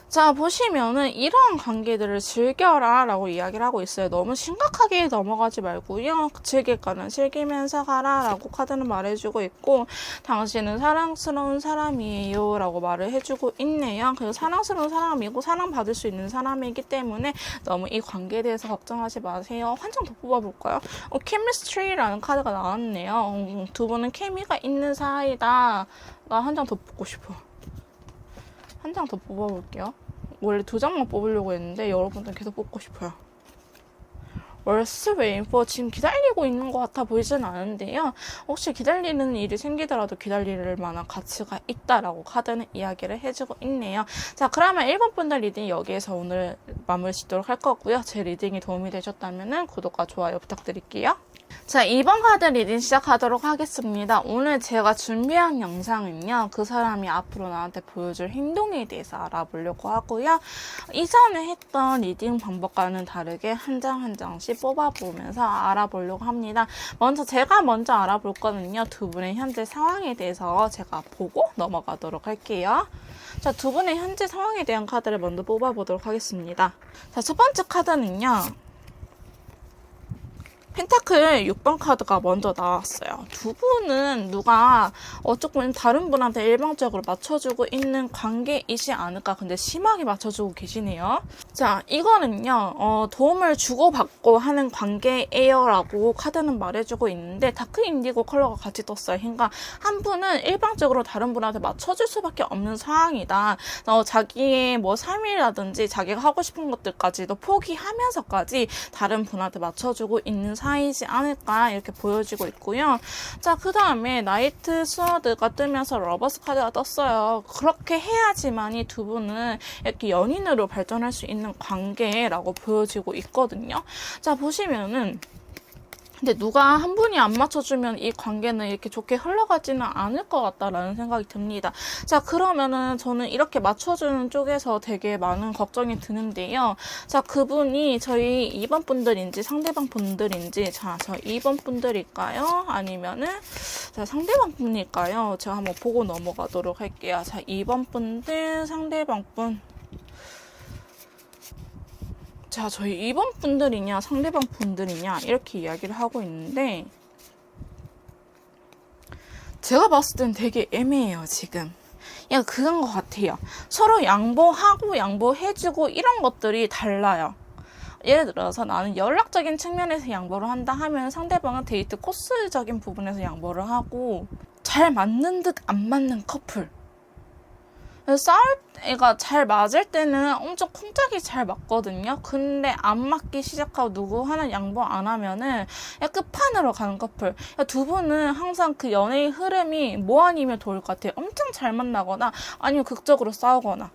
자, 보시면은 이러한 관계들을 즐겨라 라고 이야기를 하고 있어요. 너무 심각하게 넘어가지 말고요. 즐길 거는 즐기면서 가라 라고 카드는 말해주고 있고, 당신은 사랑스러운 사람이에요 라고 말을 해주고 있네요. 그리고 사랑스러운 사람이고 사랑받을 수 있는 사람이기 때문에 너무 이 관계에 대해서 걱정하지 마세요. 한 장 더 뽑아볼까요? 케미스트리라는 카드가 나왔네요. 두 분은 케미가 있는 사이다. 나 한 장 더 뽑고 싶어. 한 장 더 뽑아볼게요. 원래 2장만 뽑으려고 했는데 여러분들 계속 뽑고 싶어요. Worth waiting for. 지금 기다리고 있는 것 같아 보이진 않은데요. 혹시 기다리는 일이 생기더라도 기다릴 만한 가치가 있다라고 카드는 이야기를 해주고 있네요. 자, 그러면 1번 분들 리딩 여기에서 오늘 마무리 짓도록 할 거고요. 제 리딩이 도움이 되셨다면 구독과 좋아요 부탁드릴게요. 자, 2번 카드 리딩 시작하도록 하겠습니다. 오늘 제가 준비한 영상은요, 그 사람이 앞으로 나한테 보여줄 행동에 대해서 알아보려고 하고요. 이전에 했던 리딩 방법과는 다르게 한 장 한 장씩 뽑아보면서 알아보려고 합니다. 제가 먼저 알아볼 거는요, 두 분의 현재 상황에 대해서 제가 보고 넘어가도록 할게요. 자, 두 분의 현재 상황에 대한 카드를 먼저 뽑아보도록 하겠습니다. 자, 첫 번째 카드는요, 펜타클 6번 카드가 먼저 나왔어요. 두 분은 누가 조금 다른 분한테 일방적으로 맞춰주고 있는 관계이지 않을까. 근데 심하게 맞춰주고 계시네요. 자, 이거는요. 도움을 주고받고 하는 관계예요 라고 카드는 말해주고 있는데 다크 인디고 컬러가 같이 떴어요. 그러니까 한 분은 일방적으로 다른 분한테 맞춰줄 수밖에 없는 상황이다. 자기의 뭐 삶이라든지 자기가 하고 싶은 것들까지도 포기하면서까지 다른 분한테 맞춰주고 있는 사이지 않을까 이렇게 보여지고 있고요. 자, 그 다음에 나이트 스워드가 뜨면서 러버스 카드가 떴어요. 그렇게 해야지만이 두 분은 이렇게 연인으로 발전할 수 있는 관계라고 보여지고 있거든요. 자, 보시면은 근데 누가 한 분이 안 맞춰주면 이 관계는 이렇게 좋게 흘러가지는 않을 것 같다라는 생각이 듭니다. 자, 그러면은 저는 이렇게 맞춰주는 쪽에서 되게 많은 걱정이 드는데요. 자, 그분이 저희 2번 분들인지 상대방 분들인지, 자, 저 2번 분들일까요? 아니면은, 자, 상대방 분일까요? 제가 한번 보고 넘어가도록 할게요. 자, 2번 분들, 상대방 분. 자, 저희 2번 분들이냐 상대방 분들이냐 이렇게 이야기를 하고 있는데 제가 봤을 땐 되게 애매해요. 지금 그런 것 같아요. 서로 양보하고 양보해주고 이런 것들이 달라요. 예를 들어서 나는 연락적인 측면에서 양보를 한다 하면 상대방은 데이트 코스적인 부분에서 양보를 하고 잘 맞는 듯 안 맞는 커플. 싸울 때가 잘 맞을 때는 엄청 쿵짝이 잘 맞거든요. 근데 안 맞기 시작하고 누구 하나 양보 안 하면은 끝판으로 가는 커플. 두 분은 항상 그 연애의 흐름이 뭐 아니면 좋을 것 같아요. 엄청 잘 만나거나 아니면 극적으로 싸우거나.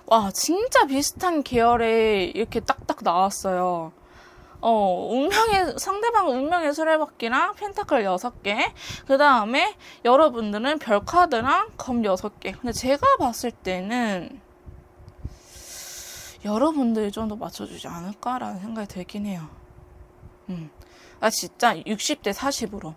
와, 진짜 비슷한 계열에 이렇게 딱딱 나왔어요. 상대방 운명의 수레바퀴랑 펜타클 6개. 그 다음에 여러분들은 별카드랑 검 6개. 근데 제가 봤을 때는 여러분들이 좀 더 맞춰주지 않을까라는 생각이 들긴 해요. 진짜 60대 40으로.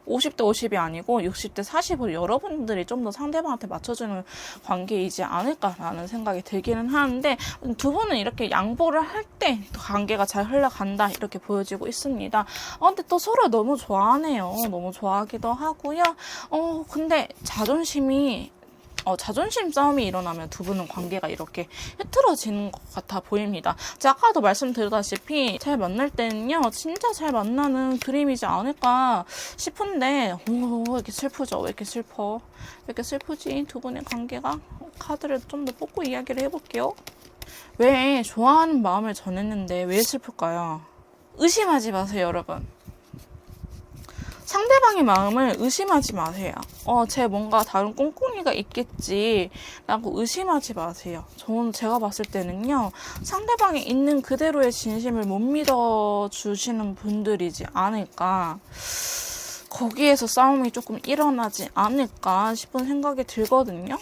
50대 50이 아니고 60대 40으로 여러분들이 좀 더 상대방한테 맞춰주는 관계이지 않을까라는 생각이 들기는 하는데 두 분은 이렇게 양보를 할 때 관계가 잘 흘러간다 이렇게 보여지고 있습니다. 근데 또 서로 너무 좋아하네요. 너무 좋아하기도 하고요. 근데 자존심 싸움이 일어나면 두 분은 관계가 이렇게 흐트러지는 것 같아 보입니다. 제가 아까도 말씀드렸다시피 잘 만날 때는요, 진짜 잘 만나는 그림이지 않을까 싶은데, 왜 이렇게 슬프죠? 왜 이렇게 슬퍼? 왜 이렇게 슬프지? 두 분의 관계가? 카드를 좀 더 뽑고 이야기를 해볼게요. 왜 좋아하는 마음을 전했는데 왜 슬플까요? 의심하지 마세요, 여러분. 상대방의 마음을 의심하지 마세요. 쟤 뭔가 다른 꿍꿍이가 있겠지 라고 의심하지 마세요. 제가 봤을 때는요, 상대방이 있는 그대로의 진심을 못 믿어주시는 분들이지 않을까, 거기에서 싸움이 조금 일어나지 않을까 싶은 생각이 들거든요.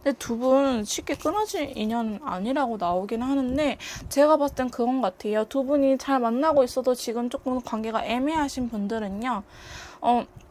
근데 두 분 쉽게 끊어질 인연은 아니라고 나오긴 하는데 제가 봤을 땐 그건 같아요. 두 분이 잘 만나고 있어도 지금 조금 관계가 애매하신 분들은요.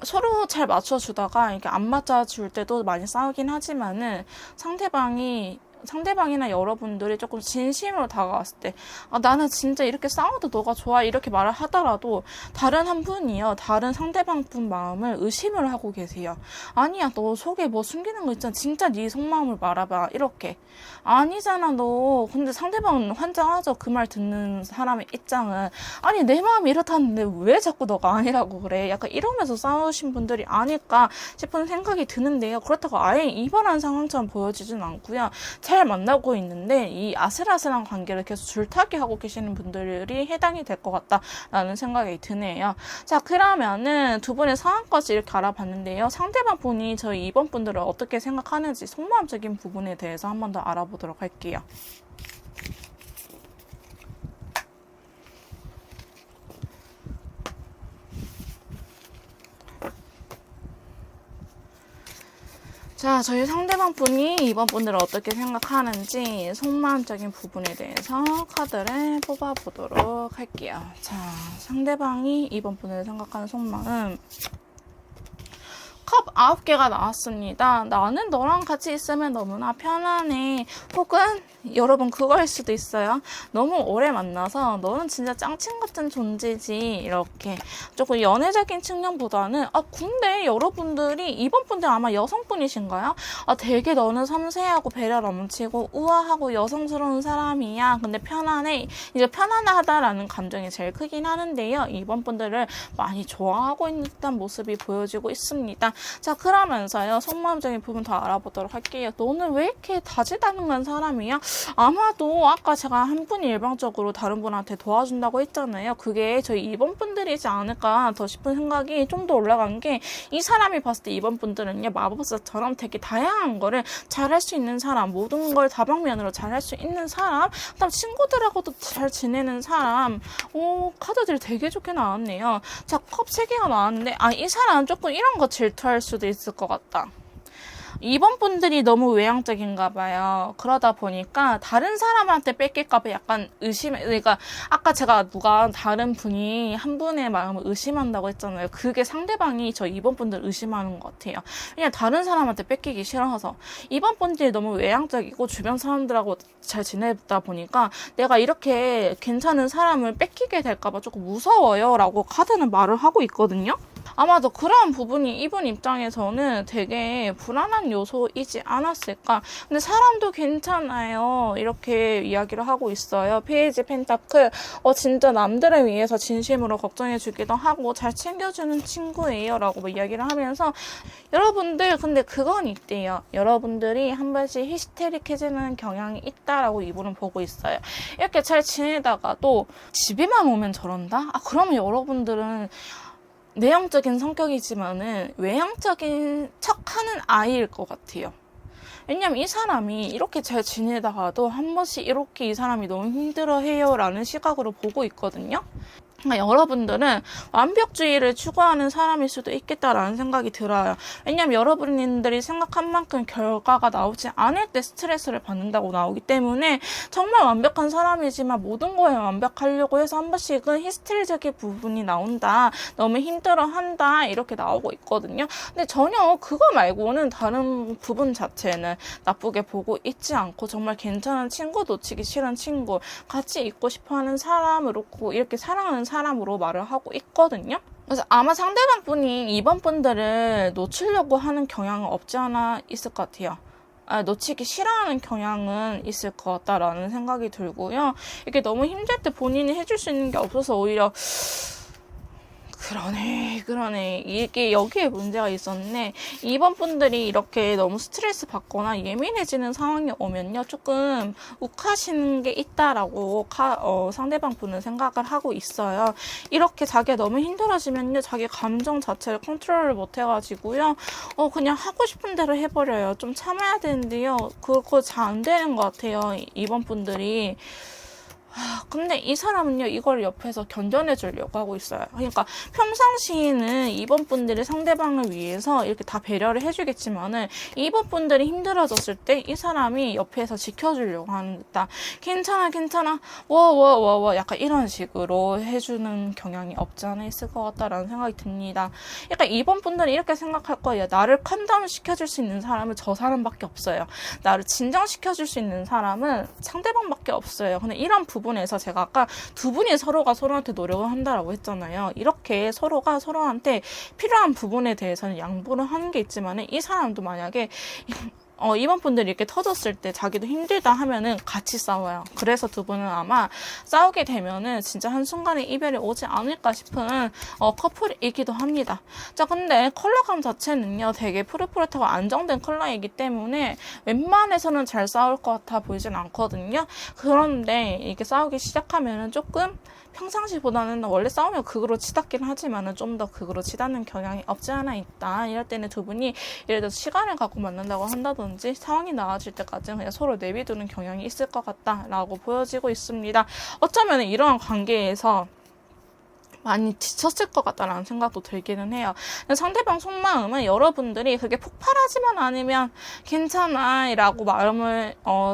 서로 잘 맞춰주다가 이렇게 안 맞춰줄 때도 많이 싸우긴 하지만은 상대방이나 여러분들이 조금 진심으로 다가왔을 때 나는 진짜 이렇게 싸워도 너가 좋아 이렇게 말을 하더라도 다른 한 분이요, 다른 상대방 분 마음을 의심을 하고 계세요. 아니야, 너 속에 뭐 숨기는 거 있잖아, 진짜 네 속마음을 말해봐 이렇게. 아니잖아 너. 근데 상대방은 환장하죠. 그 말 듣는 사람의 입장은 아니 내 마음이 이렇다는데 왜 자꾸 너가 아니라고 그래, 약간 이러면서 싸우신 분들이 아닐까 싶은 생각이 드는데요. 그렇다고 아예 이별한 상황처럼 보여지진 않고요. 잘 만나고 있는데 이 아슬아슬한 관계를 계속 줄타기 하고 계시는 분들이 해당이 될 것 같다라는 생각이 드네요. 자, 그러면은 두 분의 상황까지 이렇게 알아봤는데요. 상대방 분이 저희 2번 분들을 어떻게 생각하는지 속마음적인 부분에 대해서 한 번 더 알아보도록 할게요. 자, 저희 상대방 분이 이번 분들을 어떻게 생각하는지 속마음적인 부분에 대해서 카드를 뽑아보도록 할게요. 자, 상대방이 이번 분을 생각하는 속마음. 컵 9개가 나왔습니다. 나는 너랑 같이 있으면 너무나 편안해. 혹은 여러분 그거일 수도 있어요. 너무 오래 만나서 너는 진짜 짱친 같은 존재지, 이렇게 조금 연애적인 측면보다는 근데 여러분들이 이번 분들 아마 여성분이신가요? 되게 너는 섬세하고 배려 넘치고 우아하고 여성스러운 사람이야. 근데 편안해. 이제 편안하다라는 감정이 제일 크긴 하는데요. 이번 분들을 많이 좋아하고 있는 듯한 모습이 보여지고 있습니다. 자, 그러면서요, 속마음적인 부분 더 알아보도록 할게요. 너는 왜 이렇게 다재다능한 사람이야? 아마도 아까 제가 한 분이 일방적으로 다른 분한테 도와준다고 했잖아요. 그게 저희 이번 분들이지 않을까 더 싶은 생각이 좀 더 올라간 게, 이 사람이 봤을 때 이번 분들은요, 마법사처럼 되게 다양한 거를 잘할 수 있는 사람, 모든 걸 다방면으로 잘할 수 있는 사람, 그다음 친구들하고도 잘 지내는 사람. 카드들이 되게 좋게 나왔네요. 자, 컵 3개가 나왔는데 이 사람 조금 이런 거 질투할 수도 있을 것 같다. 이번 분들이 너무 외향적인가 봐요. 그러다 보니까 다른 사람한테 뺏길까 봐 약간 그러니까 아까 제가 다른 분이 한 분의 마음을 의심한다고 했잖아요. 그게 상대방이 저 이번 분들 의심하는 것 같아요. 그냥 다른 사람한테 뺏기기 싫어서. 이번 분들이 너무 외향적이고 주변 사람들하고 잘 지내다 보니까 내가 이렇게 괜찮은 사람을 뺏기게 될까 봐 조금 무서워요 라고 카드는 말을 하고 있거든요. 아마도 그런 부분이 이분 입장에서는 되게 불안한 요소이지 않았을까. 근데 사람도 괜찮아요, 이렇게 이야기를 하고 있어요. 페이지 펜타클. 진짜 남들을 위해서 진심으로 걱정해주기도 하고 잘 챙겨주는 친구예요 라고 이야기를 하면서, 여러분들 근데 그건 있대요. 여러분들이 한 번씩 히스테릭해지는 경향이 있다라고 이분은 보고 있어요. 이렇게 잘 지내다가도 집에만 오면 저런다? 그러면 여러분들은 내향적인 성격이지만은 외향적인 척하는 아이일 것 같아요. 왜냐면 이 사람이 이렇게 잘 지내다가도 한 번씩 이렇게 이 사람이 너무 힘들어해요 라는 시각으로 보고 있거든요. 그러니까 여러분들은 완벽주의를 추구하는 사람일 수도 있겠다라는 생각이 들어요. 왜냐면 여러분들이 생각한 만큼 결과가 나오지 않을 때 스트레스를 받는다고 나오기 때문에, 정말 완벽한 사람이지만 모든 거에 완벽하려고 해서 한 번씩은 히스테리적인 부분이 나온다, 너무 힘들어한다, 이렇게 나오고 있거든요. 근데 전혀 그거 말고는 다른 부분 자체는 나쁘게 보고 있지 않고, 정말 괜찮은 친구, 놓치기 싫은 친구, 같이 있고 싶어하는 사람으로 이렇게 사랑하는 사람으로 말을 하고 있거든요. 그래서 아마 상대방 분이 이번 분들을 놓치려고 하는 경향은 없지 않아 있을 것 같아요. 놓치기 싫어하는 경향은 있을 것 같다라는 생각이 들고요. 이게 너무 힘들 때 본인이 해줄 수 있는 게 없어서 오히려 그러네. 이게 여기에 문제가 있었네. 이번 분들이 이렇게 너무 스트레스 받거나 예민해지는 상황이 오면요, 조금 욱하시는 게 있다라고 상대방 분은 생각을 하고 있어요. 이렇게 자기가 너무 힘들어지면요, 자기 감정 자체를 컨트롤을 못 해가지고요, 그냥 하고 싶은 대로 해버려요. 좀 참아야 되는데요, 그거 잘 안 되는 것 같아요, 이번 분들이. 근데 이 사람은요, 이걸 옆에서 견뎌내 주려고 하고 있어요. 그러니까 평상시에는 이번 분들이 상대방을 위해서 이렇게 다 배려를 해주겠지만은, 이번 분들이 힘들어졌을 때 이 사람이 옆에서 지켜주려고 하는 듯한, 괜찮아 약간 이런 식으로 해주는 경향이 없지 않아 있을 것 같다라는 생각이 듭니다. 그러니까 이번 분들은 이렇게 생각할 거예요. 나를 캄다운 시켜줄 수 있는 사람은 저 사람밖에 없어요. 나를 진정시켜줄 수 있는 사람은 상대방밖에 없어요. 근데 이런 부분에서 제가 아까 두 분이 서로가 서로한테 노력을 한다라고 했잖아요. 이렇게 서로가 서로한테 필요한 부분에 대해서는 양보를 하는 게 있지만, 이 사람도 만약에 이번 분들이 이렇게 터졌을 때 자기도 힘들다 하면은 같이 싸워요. 그래서 두 분은 아마 싸우게 되면은 진짜 한순간에 이별이 오지 않을까 싶은 커플이기도 합니다. 자, 근데 컬러감 자체는요, 되게 푸릇푸릇하고 안정된 컬러이기 때문에 웬만해서는 잘 싸울 것 같아 보이진 않거든요. 그런데 이렇게 싸우기 시작하면은 조금 평상시보다는 원래 싸우면 극으로 치닫긴 하지만은 좀 더 극으로 치닫는 경향이 없지 않아 있다. 이럴 때는 두 분이 예를 들어서 시간을 갖고 만난다고 한다든지 상황이 나아질 때까지는 그냥 서로 내비두는 경향이 있을 것 같다라고 보여지고 있습니다. 어쩌면 이러한 관계에서 많이 지쳤을 것 같다라는 생각도 들기는 해요. 상대방 속마음은 여러분들이 그게 폭발하지만 않으면 괜찮아 라고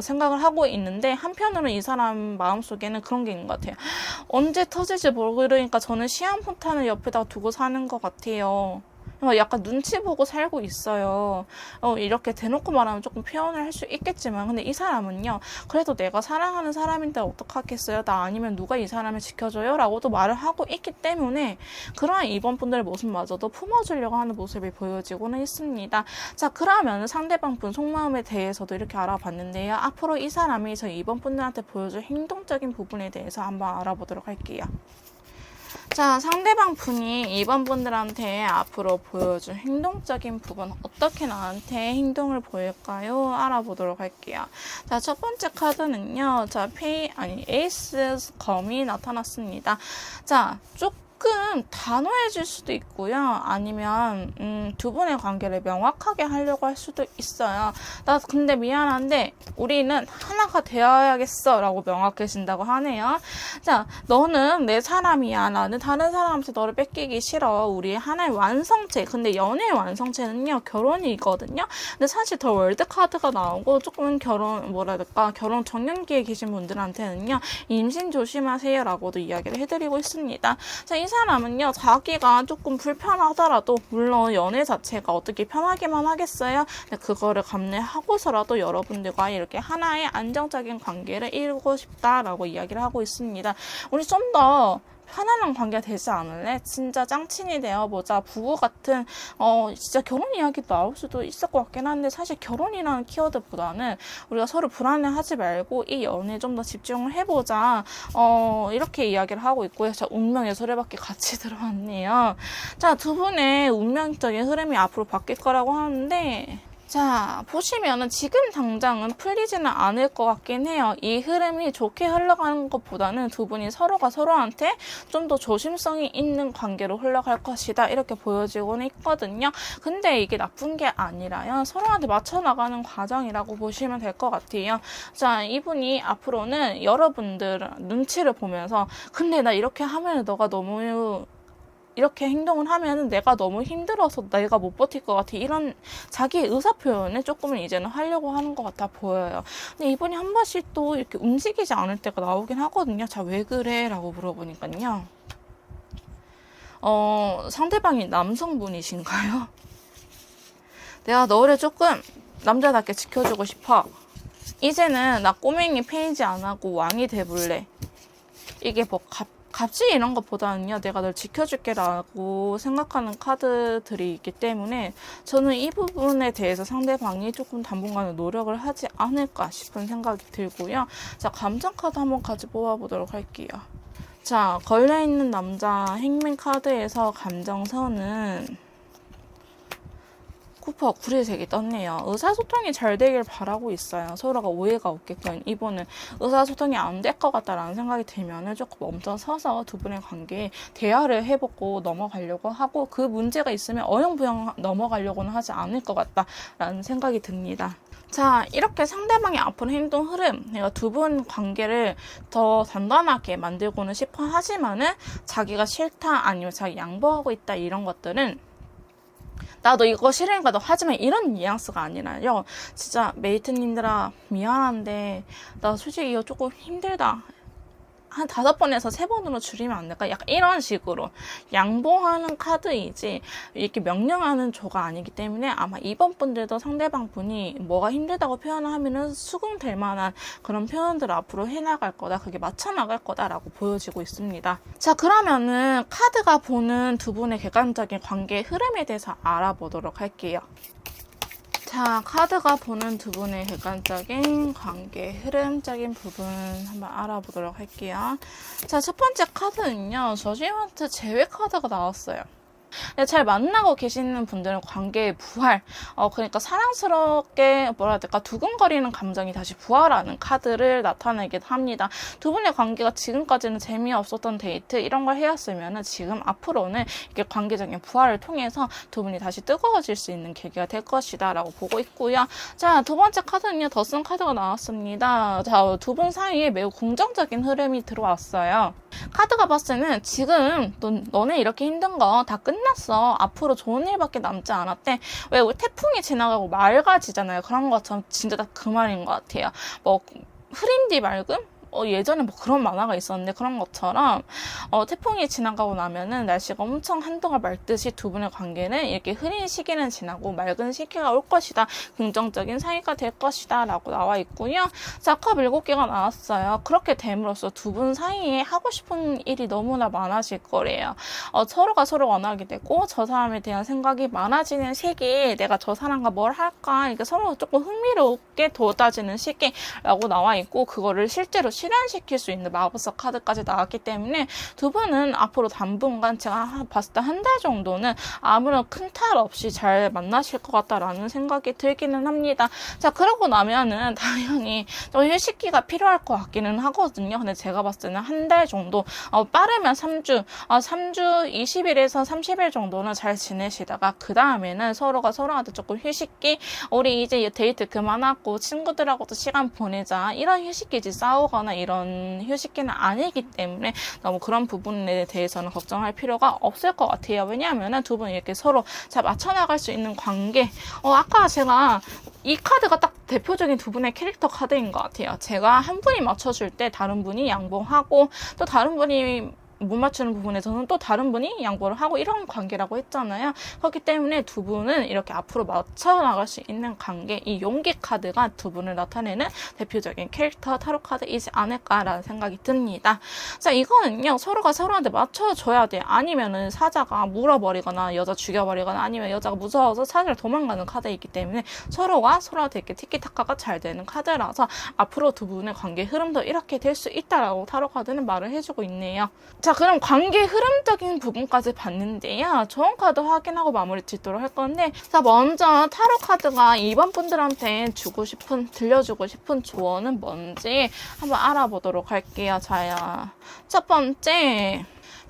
생각을 하고 있는데, 한편으로는 이 사람 마음속에는 그런 게 있는 것 같아요. 언제 터질지 모르니까 저는 시한폭탄을 옆에다 두고 사는 것 같아요. 약간 눈치 보고 살고 있어요. 이렇게 대놓고 말하면 조금 표현을 할 수 있겠지만, 근데 이 사람은요, 그래도 내가 사랑하는 사람인데 어떡하겠어요? 나 아니면 누가 이 사람을 지켜줘요? 라고도 말을 하고 있기 때문에 그러한 이번분들의 모습마저도 품어주려고 하는 모습이 보여지고는 있습니다. 자, 그러면 상대방 분 속마음에 대해서도 이렇게 알아봤는데요. 앞으로 이 사람이 저희 이번분들한테 보여줄 행동적인 부분에 대해서 한번 알아보도록 할게요. 자, 상대방 분이 이번 분들한테 앞으로 보여줄 행동적인 부분, 어떻게 나한테 행동을 보일까요? 알아보도록 할게요. 자, 첫 번째 카드는요. 자, 에이스 검이 나타났습니다. 자, 조금 단호해질 수도 있고요. 아니면 두 분의 관계를 명확하게 하려고 할 수도 있어요. 나 근데 미안한데 우리는 하나가 되어야겠어 라고 명확해진다고 하네요. 자, 너는 내 사람이야. 나는 다른 사람한테 너를 뺏기기 싫어. 우리 하나의 완성체. 근데 연애의 완성체는요, 결혼이거든요. 근데 사실 더 월드 카드가 나오고 조금 결혼 정년기에 계신 분들한테는요, 임신 조심하세요 라고도 이야기를 해드리고 있습니다. 자, 이 사람은요, 자기가 조금 불편하더라도, 물론 연애 자체가 어떻게 편하게만 하겠어요? 근데 그거를 감내하고서라도 여러분들과 이렇게 하나의 안정적인 관계를 이루고 싶다라고 이야기를 하고 있습니다. 우리 좀 더 편안한 관계가 되지 않을래? 진짜 짱친이 되어보자. 부부 같은 진짜 결혼 이야기 나올 수도 있을 것 같긴 한데, 사실 결혼이라는 키워드보다는 우리가 서로 불안해하지 말고 이 연애에 좀 더 집중을 해보자. 이렇게 이야기를 하고 있고요. 자, 운명의 소리밖에 같이 들어왔네요. 자, 두 분의 운명적인 흐름이 앞으로 바뀔 거라고 하는데, 자, 보시면은 지금 당장은 풀리지는 않을 것 같긴 해요. 이 흐름이 좋게 흘러가는 것보다는 두 분이 서로가 서로한테 좀 더 조심성이 있는 관계로 흘러갈 것이다. 이렇게 보여지고는 있거든요. 근데 이게 나쁜 게 아니라요. 서로한테 맞춰나가는 과정이라고 보시면 될 것 같아요. 자, 이분이 앞으로는 여러분들 눈치를 보면서, 근데 나 이렇게 하면 너가 너무 이렇게 행동을 하면 내가 너무 힘들어서 내가 못 버틸 것 같아. 이런 자기의 의사표현을 조금은 이제는 하려고 하는 것 같아 보여요. 근데 이분이 한 번씩 또 이렇게 움직이지 않을 때가 나오긴 하거든요. 자, 왜 그래? 라고 물어보니까요. 상대방이 남성분이신가요? 내가 너를 조금 남자답게 지켜주고 싶어. 이제는 나 꼬맹이 페이지 안 하고 왕이 돼볼래. 이게 뭐 값이 이런 것보다는요, 내가 널 지켜줄게 라고 생각하는 카드들이 있기 때문에 저는 이 부분에 대해서 상대방이 조금 당분간은 노력을 하지 않을까 싶은 생각이 들고요. 자, 감정 카드 한번 같이 뽑아보도록 할게요. 자, 걸려있는 남자 행맨 카드에서 감정선은 쿠퍼 구리색이 떴네요. 의사소통이 잘 되길 바라고 있어요. 서로가 오해가 없게끔. 이번은 의사소통이 안 될 것 같다라는 생각이 들면 조금 멈춰서서 두 분의 관계에 대화를 해보고 넘어가려고 하고, 그 문제가 있으면 어영부영 넘어가려고는 하지 않을 것 같다라는 생각이 듭니다. 자, 이렇게 상대방의 앞으로 행동 흐름, 내가 두 분 관계를 더 단단하게 만들고는 싶어 하지만은 자기가 싫다, 아니면 자기 양보하고 있다, 이런 것들은 나도 이거 싫으니까 너 하지마, 이런 뉘앙스가 아니라요. 진짜 메이트님들아, 미안한데 나 솔직히 이거 조금 힘들다. 한 5번에서 3번으로 줄이면 안 될까? 약간 이런 식으로 양보하는 카드이지 이렇게 명령하는 조가 아니기 때문에 아마 이번 분들도 상대방 분이 뭐가 힘들다고 표현을 하면은 수긍될 만한 그런 표현들을 앞으로 해나갈 거다. 그게 맞춰나갈 거다라고 보여지고 있습니다. 자, 그러면은 카드가 보는 두 분의 객관적인 관계의 흐름에 대해서 알아보도록 할게요. 자, 카드가 보는 두 분의 객관적인 관계, 흐름적인 부분 한번 알아보도록 할게요. 자, 첫 번째 카드는요, 저지먼트 제외 카드가 나왔어요. 잘 만나고 계시는 분들은 관계의 부활, 그러니까 사랑스럽게 뭐라 해야 될까, 두근거리는 감정이 다시 부활하는 카드를 나타내기도 합니다. 두 분의 관계가 지금까지는 재미없었던 데이트 이런 걸 해왔으면 지금 앞으로는 이게 관계적인 부활을 통해서 두 분이 다시 뜨거워질 수 있는 계기가 될 것이다 라고 보고 있고요. 자, 두 번째 카드는요, 더슨 카드가 나왔습니다. 자, 두 분 사이에 매우 긍정적인 흐름이 들어왔어요. 카드가 봤을 때는 지금 너네 이렇게 힘든 거 다 끝났어. 앞으로 좋은 일밖에 남지 않았대. 왜 우리 태풍이 지나가고 맑아지잖아요. 그런 것처럼 진짜 딱 그 말인 것 같아요. 뭐 흐린 뒤 맑음? 예전에 뭐 그런 만화가 있었는데 그런 것처럼 태풍이 지나가고 나면은 날씨가 엄청 한동안 맑듯이 두 분의 관계는 이렇게 흐린 시기는 지나고 맑은 시기가 올 것이다. 긍정적인 사이가 될 것이다. 라고 나와 있고요. 자, 컵 7개가 나왔어요. 그렇게 됨으로써 두 분 사이에 하고 싶은 일이 너무나 많아질 거래요. 서로가 서로 원하게 되고 저 사람에 대한 생각이 많아지는 시기, 내가 저 사람과 뭘 할까 이렇게 서로 조금 흥미롭게 돋아지는 시기라고 나와 있고 그거를 실제로 실현시킬 수 있는 마법사 카드까지 나왔기 때문에 두 분은 앞으로 당분간 제가 봤을 때 한 달 정도는 아무런 큰 탈 없이 잘 만나실 것 같다라는 생각이 들기는 합니다. 자, 그러고 나면은 당연히 좀 휴식기가 필요할 것 같기는 하거든요. 근데 제가 봤을 때는 한 달 정도, 빠르면 3주, 20일에서 30일 정도는 잘 지내시다가 그 다음에는 서로가 서로한테 조금 휴식기, 우리 이제 데이트 그만하고 친구들하고도 시간 보내자 이런 휴식기지 싸우거나 이런 휴식기는 아니기 때문에 너무 그런 부분에 대해서는 걱정할 필요가 없을 것 같아요. 왜냐하면 두 분이 이렇게 서로 잘 맞춰나갈 수 있는 관계. 아까 제가 이 카드가 딱 대표적인 두 분의 캐릭터 카드인 것 같아요. 제가 한 분이 맞춰줄 때 다른 분이 양보하고 또 다른 분이 못 맞추는 부분에서는 또 다른 분이 양보를 하고 이런 관계라고 했잖아요. 그렇기 때문에 두 분은 이렇게 앞으로 맞춰 나갈 수 있는 관계, 이 용기 카드가 두 분을 나타내는 대표적인 캐릭터 타로 카드이지 않을까라는 생각이 듭니다. 자, 이거는요 서로가 서로한테 맞춰줘야 돼요. 아니면은 사자가 물어버리거나 여자 죽여버리거나 아니면 여자가 무서워서 사자를 도망가는 카드이기 때문에 서로가 서로한테 이렇게 티키타카가 잘 되는 카드라서 앞으로 두 분의 관계 흐름도 이렇게 될 수 있다라고 타로 카드는 말을 해주고 있네요. 자, 그럼 관계 흐름적인 부분까지 봤는데요. 좋은 카드 확인하고 마무리 짓도록 할 건데, 자, 먼저 타로 카드가 2번 분들한테 들려주고 싶은 조언은 뭔지 한번 알아보도록 할게요. 자요. 첫 번째,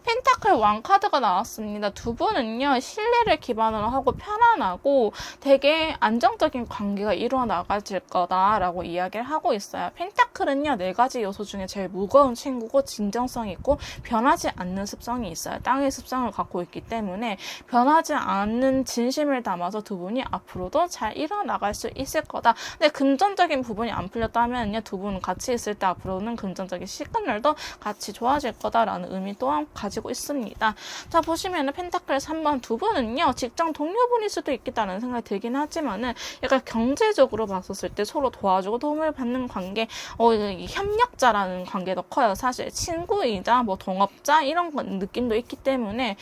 펜타클 왕 카드가 나왔습니다. 두 분은요, 신뢰를 기반으로 하고 편안하고 되게 안정적인 관계가 이루어나가질 거다라고 이야기를 하고 있어요. 펜타클은요, 4가지 요소 중에 제일 무거운 친구고 진정성이 있고 변하지 않는 습성이 있어요. 땅의 습성을 갖고 있기 때문에 변하지 않는 진심을 담아서 두 분이 앞으로도 잘 이뤄나갈 수 있을 거다. 근데 금전적인 부분이 안 풀렸다면요, 두 분은 같이 있을 때 앞으로는 금전적인 시그널도 같이 좋아질 거다라는 의미 또한 가지고 있습니다. 자, 보시면은 펜타클 3번 두 분은요 직장 동료분일 수도 있겠다는 생각이 들긴 하지만은 약간 경제적으로 봤었을 때 서로 도와주고 도움을 받는 관계, 협력자라는 관계도 커요. 사실 친구이자 뭐 동업자 이런 느낌도 있기 때문에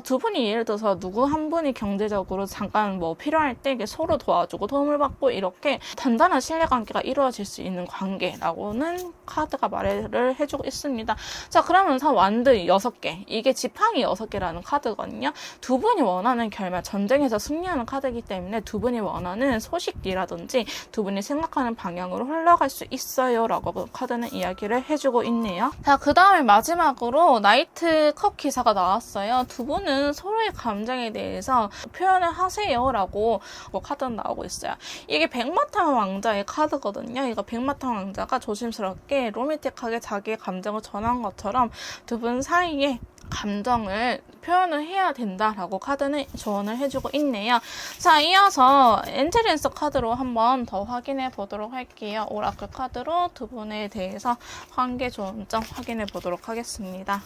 두 분이 예를 들어서 누구 한 분이 경제적으로 잠깐 뭐 필요할 때 서로 도와주고 도움을 받고 이렇게 단단한 신뢰관계가 이루어질 수 있는 관계라고는 카드가 말을 해주고 있습니다. 자, 그러면서 완드 6개, 이게 지팡이 6개라는 카드거든요. 두 분이 원하는 결말, 전쟁에서 승리하는 카드이기 때문에 두 분이 원하는 소식이라든지 두 분이 생각하는 방향으로 흘러갈 수 있어요 라고 카드는 이야기를 해주고 있네요. 자, 그 다음에 마지막으로 나이트 컵 기사가 나왔어요. 두 분은 서로의 감정에 대해서 표현을 하세요 라고 카드는 나오고 있어요. 이게 백마탄 왕자의 카드거든요. 이거 백마탄 왕자가 조심스럽게 로맨틱하게 자기의 감정을 전한 것처럼 두 분 사이에 감정을 표현을 해야 된다라고 카드는 조언을 해주고 있네요. 자, 이어서 엔젤랜서 카드로 한번 더 확인해 보도록 할게요. 오라클 카드로 두 분에 대해서 관계 좋은 점 확인해 보도록 하겠습니다.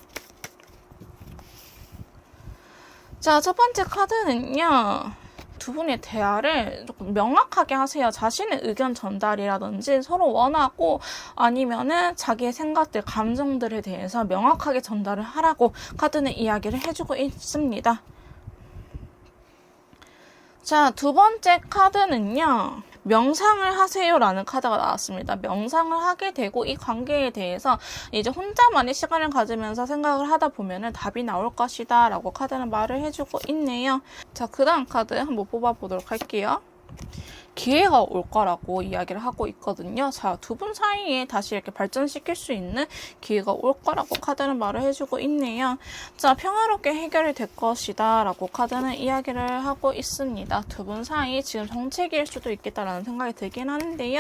자, 첫 번째 카드는요, 두 분의 대화를 조금 명확하게 하세요. 자신의 의견 전달이라든지 서로 원하고 아니면은 자기의 생각들, 감정들에 대해서 명확하게 전달을 하라고 카드는 이야기를 해주고 있습니다. 자, 두 번째 카드는요, 명상을 하세요라는 카드가 나왔습니다. 명상을 하게 되고 이 관계에 대해서 이제 혼자만의 시간을 가지면서 생각을 하다 보면은 답이 나올 것이다 라고 카드는 말을 해주고 있네요. 자, 그 다음 카드 한번 뽑아보도록 할게요. 기회가 올 거라고 이야기를 하고 있거든요. 자, 두 분 사이에 다시 이렇게 발전시킬 수 있는 기회가 올 거라고 카드는 말을 해주고 있네요. 자, 평화롭게 해결이 될 것이다 라고 카드는 이야기를 하고 있습니다. 두 분 사이 지금 정체기일 수도 있겠다라는 생각이 들긴 하는데요.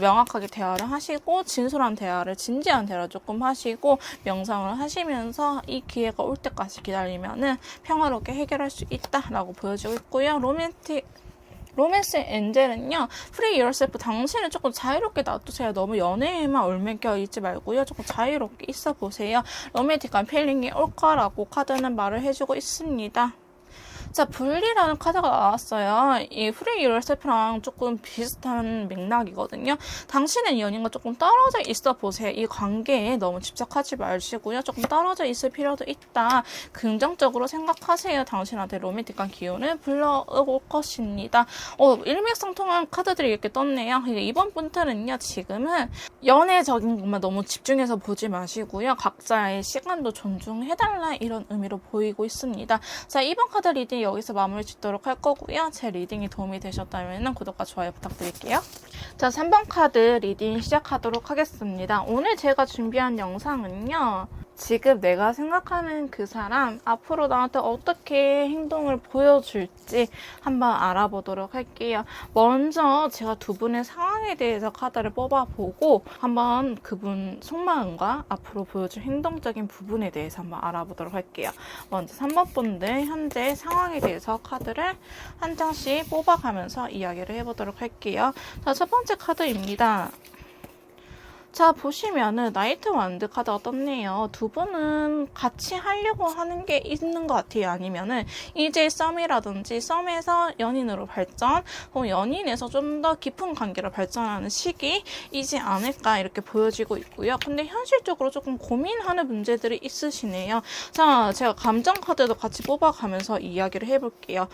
명확하게 대화를 하시고 진솔한 대화를, 진지한 대화를 조금 하시고 명상을 하시면서 이 기회가 올 때까지 기다리면은 평화롭게 해결할 수 있다라고 보여지고 있고요. 로맨스 엔젤은요, Free yourself, 당신은 조금 자유롭게 놔두세요. 너무 연애에만 얽매여 있지 말고요, 조금 자유롭게 있어 보세요. 로맨틱한 필링이 올 거라고 카드는 말을 해주고 있습니다. 자, 분리라는 카드가 나왔어요. 이 Free Yourself랑 조금 비슷한 맥락이거든요. 당신은 연인과 조금 떨어져 있어 보세요. 이 관계에 너무 집착하지 마시고요. 조금 떨어져 있을 필요도 있다. 긍정적으로 생각하세요. 당신한테 로맨틱한 기운을 불러올 것입니다. 일맥상통한 카드들이 이렇게 떴네요. 이번 분들은요, 지금은 연애적인 것만 너무 집중해서 보지 마시고요. 각자의 시간도 존중해달라, 이런 의미로 보이고 있습니다. 자, 이번 카드 리딩 여기서 마무리 짓도록 할 거고요. 제 리딩이 도움이 되셨다면 구독과 좋아요 부탁드릴게요. 자, 3번 카드 리딩 시작하도록 하겠습니다. 오늘 제가 준비한 영상은요, 지금 내가 생각하는 그 사람 앞으로 나한테 어떻게 행동을 보여줄지 한번 알아보도록 할게요. 먼저 제가 두 분의 상황에 대해서 카드를 뽑아보고 한번 그분 속마음과 앞으로 보여줄 행동적인 부분에 대해서 한번 알아보도록 할게요. 먼저 3번 분들 현재 상황에 대해서 카드를 한 장씩 뽑아가면서 이야기를 해보도록 할게요. 자, 첫 번째 카드입니다. 자, 보시면은 나이트 완드 카드가 떴네요. 두 분은 같이 하려고 하는 게 있는 것 같아요. 아니면은 이제 썸이라든지 썸에서 연인으로 발전, 혹은 연인에서 좀 더 깊은 관계로 발전하는 시기이지 않을까, 이렇게 보여지고 있고요. 근데 현실적으로 조금 고민하는 문제들이 있으시네요. 자, 제가 감정 카드도 같이 뽑아가면서 이야기를 해볼게요.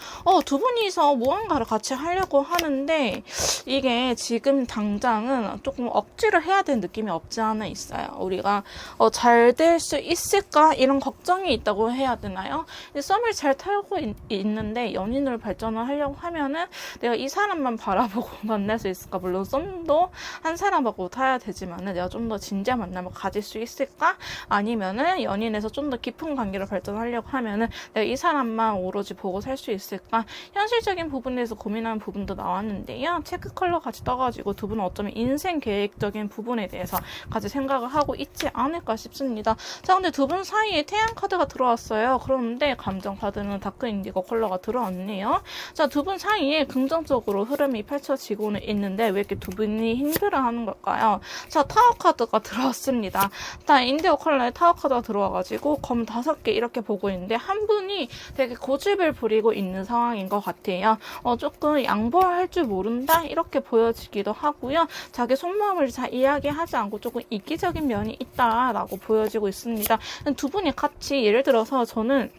두 분이서 무언가를 같이 하려고 하는데 이게 지금 당장은 조금 억지로 해야 되는 느낌이 없지 않아 있어요. 우리가 잘 될 수 있을까, 이런 걱정이 있다고 해야 되나요? 썸을 잘 타고 있는데 연인으로 발전을 하려고 하면은 내가 이 사람만 바라보고 만날 수 있을까? 물론 썸도 한 사람하고 타야 되지만은 내가 좀 더 진지한 만남을 가질 수 있을까? 아니면은 연인에서 좀 더 깊은 관계로 발전하려고 하면은 내가 이 사람만 오로지 보고 살 수 있을까? 현실적인 부분에서 고민하는 부분도 나왔는데요. 체크 컬러 같이 떠가지고 두 분은 어쩌면 인생 계획적인 부분에 대해서 같이 생각을 하고 있지 않을까 싶습니다. 자, 근데 두 분 사이에 태양 카드가 들어왔어요. 그런데 감정 카드는 다크 인디고 컬러가 들어왔네요. 자, 두 분 사이에 긍정적으로 흐름이 펼쳐지고는 있는데 왜 이렇게 두 분이 힘들어하는 걸까요? 자, 타워 카드가 들어왔습니다. 자, 인디고 컬러의 타워 카드가 들어와가지고 검 5개 이렇게 보고 있는데 한 분이 되게 고집을 부리고 있는 상황인 것 같아요. 조금 양보할 줄 모른다, 이렇게 보여지기도 하고요. 자기 속마음을 잘 이야기하지 않고 조금 이기적인 면이 있다라고 보여지고 있습니다. 두 분이 같이, 예를 들어서 저는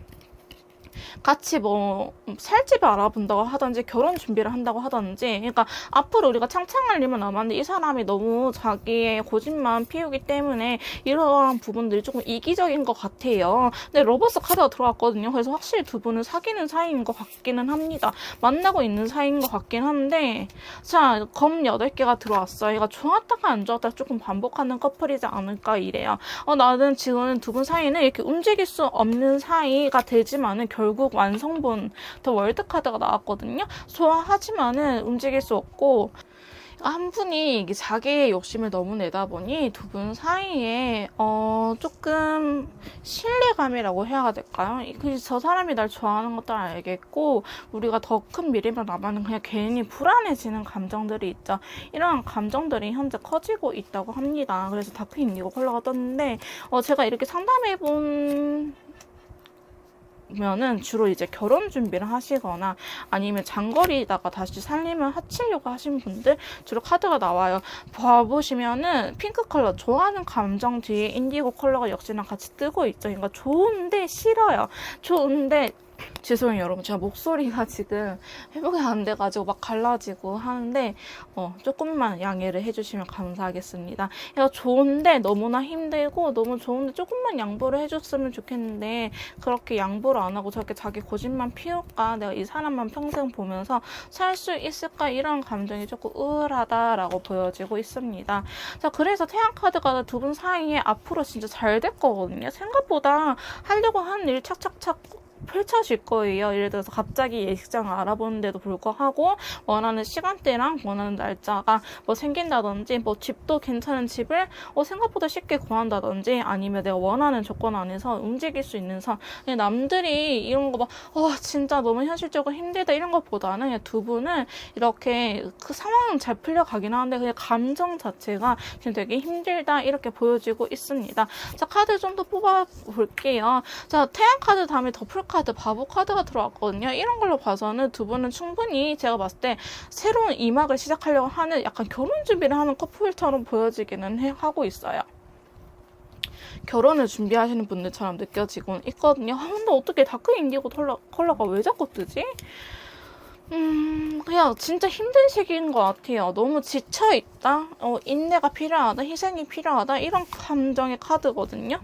같이 살집을 알아본다고 하든지 결혼 준비를 한다고 하든지, 그러니까 앞으로 우리가 창창할 일만 남았는데 이 사람이 너무 자기의 고집만 피우기 때문에 이러한 부분들이 조금 이기적인 것 같아요. 근데 러버스 카드가 들어왔거든요. 그래서 확실히 두 분은 사귀는 사이인 것 같기는 합니다. 만나고 있는 사이인 것 같긴 한데, 자, 검 8개가 들어왔어요. 얘가 좋았다가 안 좋았다가 조금 반복하는 커플이지 않을까 이래요. 나는 지금 두 분 사이는 이렇게 움직일 수 없는 사이가 되지만은 결국 완성본 더 월드 카드가 나왔거든요. 좋아하지만은 움직일 수 없고, 한 분이 자기의 욕심을 너무 내다 보니 두 분 사이에 조금 신뢰감이라고 해야 될까요? 저 사람이 날 좋아하는 것도 알겠고 우리가 더 큰 미래만 남아는 그냥 괜히 불안해지는 감정들이 있죠. 이런 감정들이 현재 커지고 있다고 합니다. 그래서 다크 인디고 컬러가 떴는데 제가 이렇게 상담해본 면은 주로 이제 결혼 준비를 하시거나 아니면 장거리다가 다시 살림을 하시려고 하신 분들 주로 카드가 나와요. 봐보시면은 핑크 컬러, 좋아하는 감정 뒤에 인디고 컬러가 역시나 같이 뜨고 있죠. 그러니까 좋은데 싫어요. 좋은데, 죄송해요 여러분, 제가 목소리가 지금 회복이 안 돼가지고 막 갈라지고 하는데 조금만 양해를 해주시면 감사하겠습니다. 얘가 좋은데 너무나 힘들고 너무 좋은데 조금만 양보를 해줬으면 좋겠는데 그렇게 양보를 안 하고 저렇게 자기 고집만 피울까, 내가 이 사람만 평생 보면서 살 수 있을까, 이런 감정이 조금 우울하다라고 보여지고 있습니다. 자, 그래서 태양 카드가 두 분 사이에 앞으로 진짜 잘 될 거거든요. 생각보다 하려고 하는 일 착착착 펼쳐질 거예요. 예를 들어서 갑자기 예식장을 알아보는데도 불구하고 원하는 시간대랑 원하는 날짜가 뭐 생긴다든지, 뭐 집도 괜찮은 집을 생각보다 쉽게 구한다든지, 아니면 내가 원하는 조건 안에서 움직일 수 있는 선. 남들이 이런 거 막 진짜 너무 현실적으로 힘들다 이런 것보다는 그냥 두 분은 이렇게 그 상황은 잘 풀려가긴 하는데 그냥 감정 자체가 지금 되게 힘들다 이렇게 보여지고 있습니다. 자, 카드 좀 더 뽑아 볼게요. 자, 태양 카드 다음에 더풀 카드, 바보 카드가 들어왔거든요. 이런 걸로 봐서는 두 분은 충분히 제가 봤을 때 새로운 2막을 시작하려고 하는 약간 결혼 준비를 하는 커플처럼 보여지기는 하고 있어요. 결혼을 준비하시는 분들처럼 느껴지곤 있거든요. 근데 어떻게 다크 인디고 컬러가 왜 자꾸 뜨지? 그냥 진짜 힘든 시기인 것 같아요. 너무 지쳐있다, 인내가 필요하다, 희생이 필요하다, 이런 감정의 카드거든요.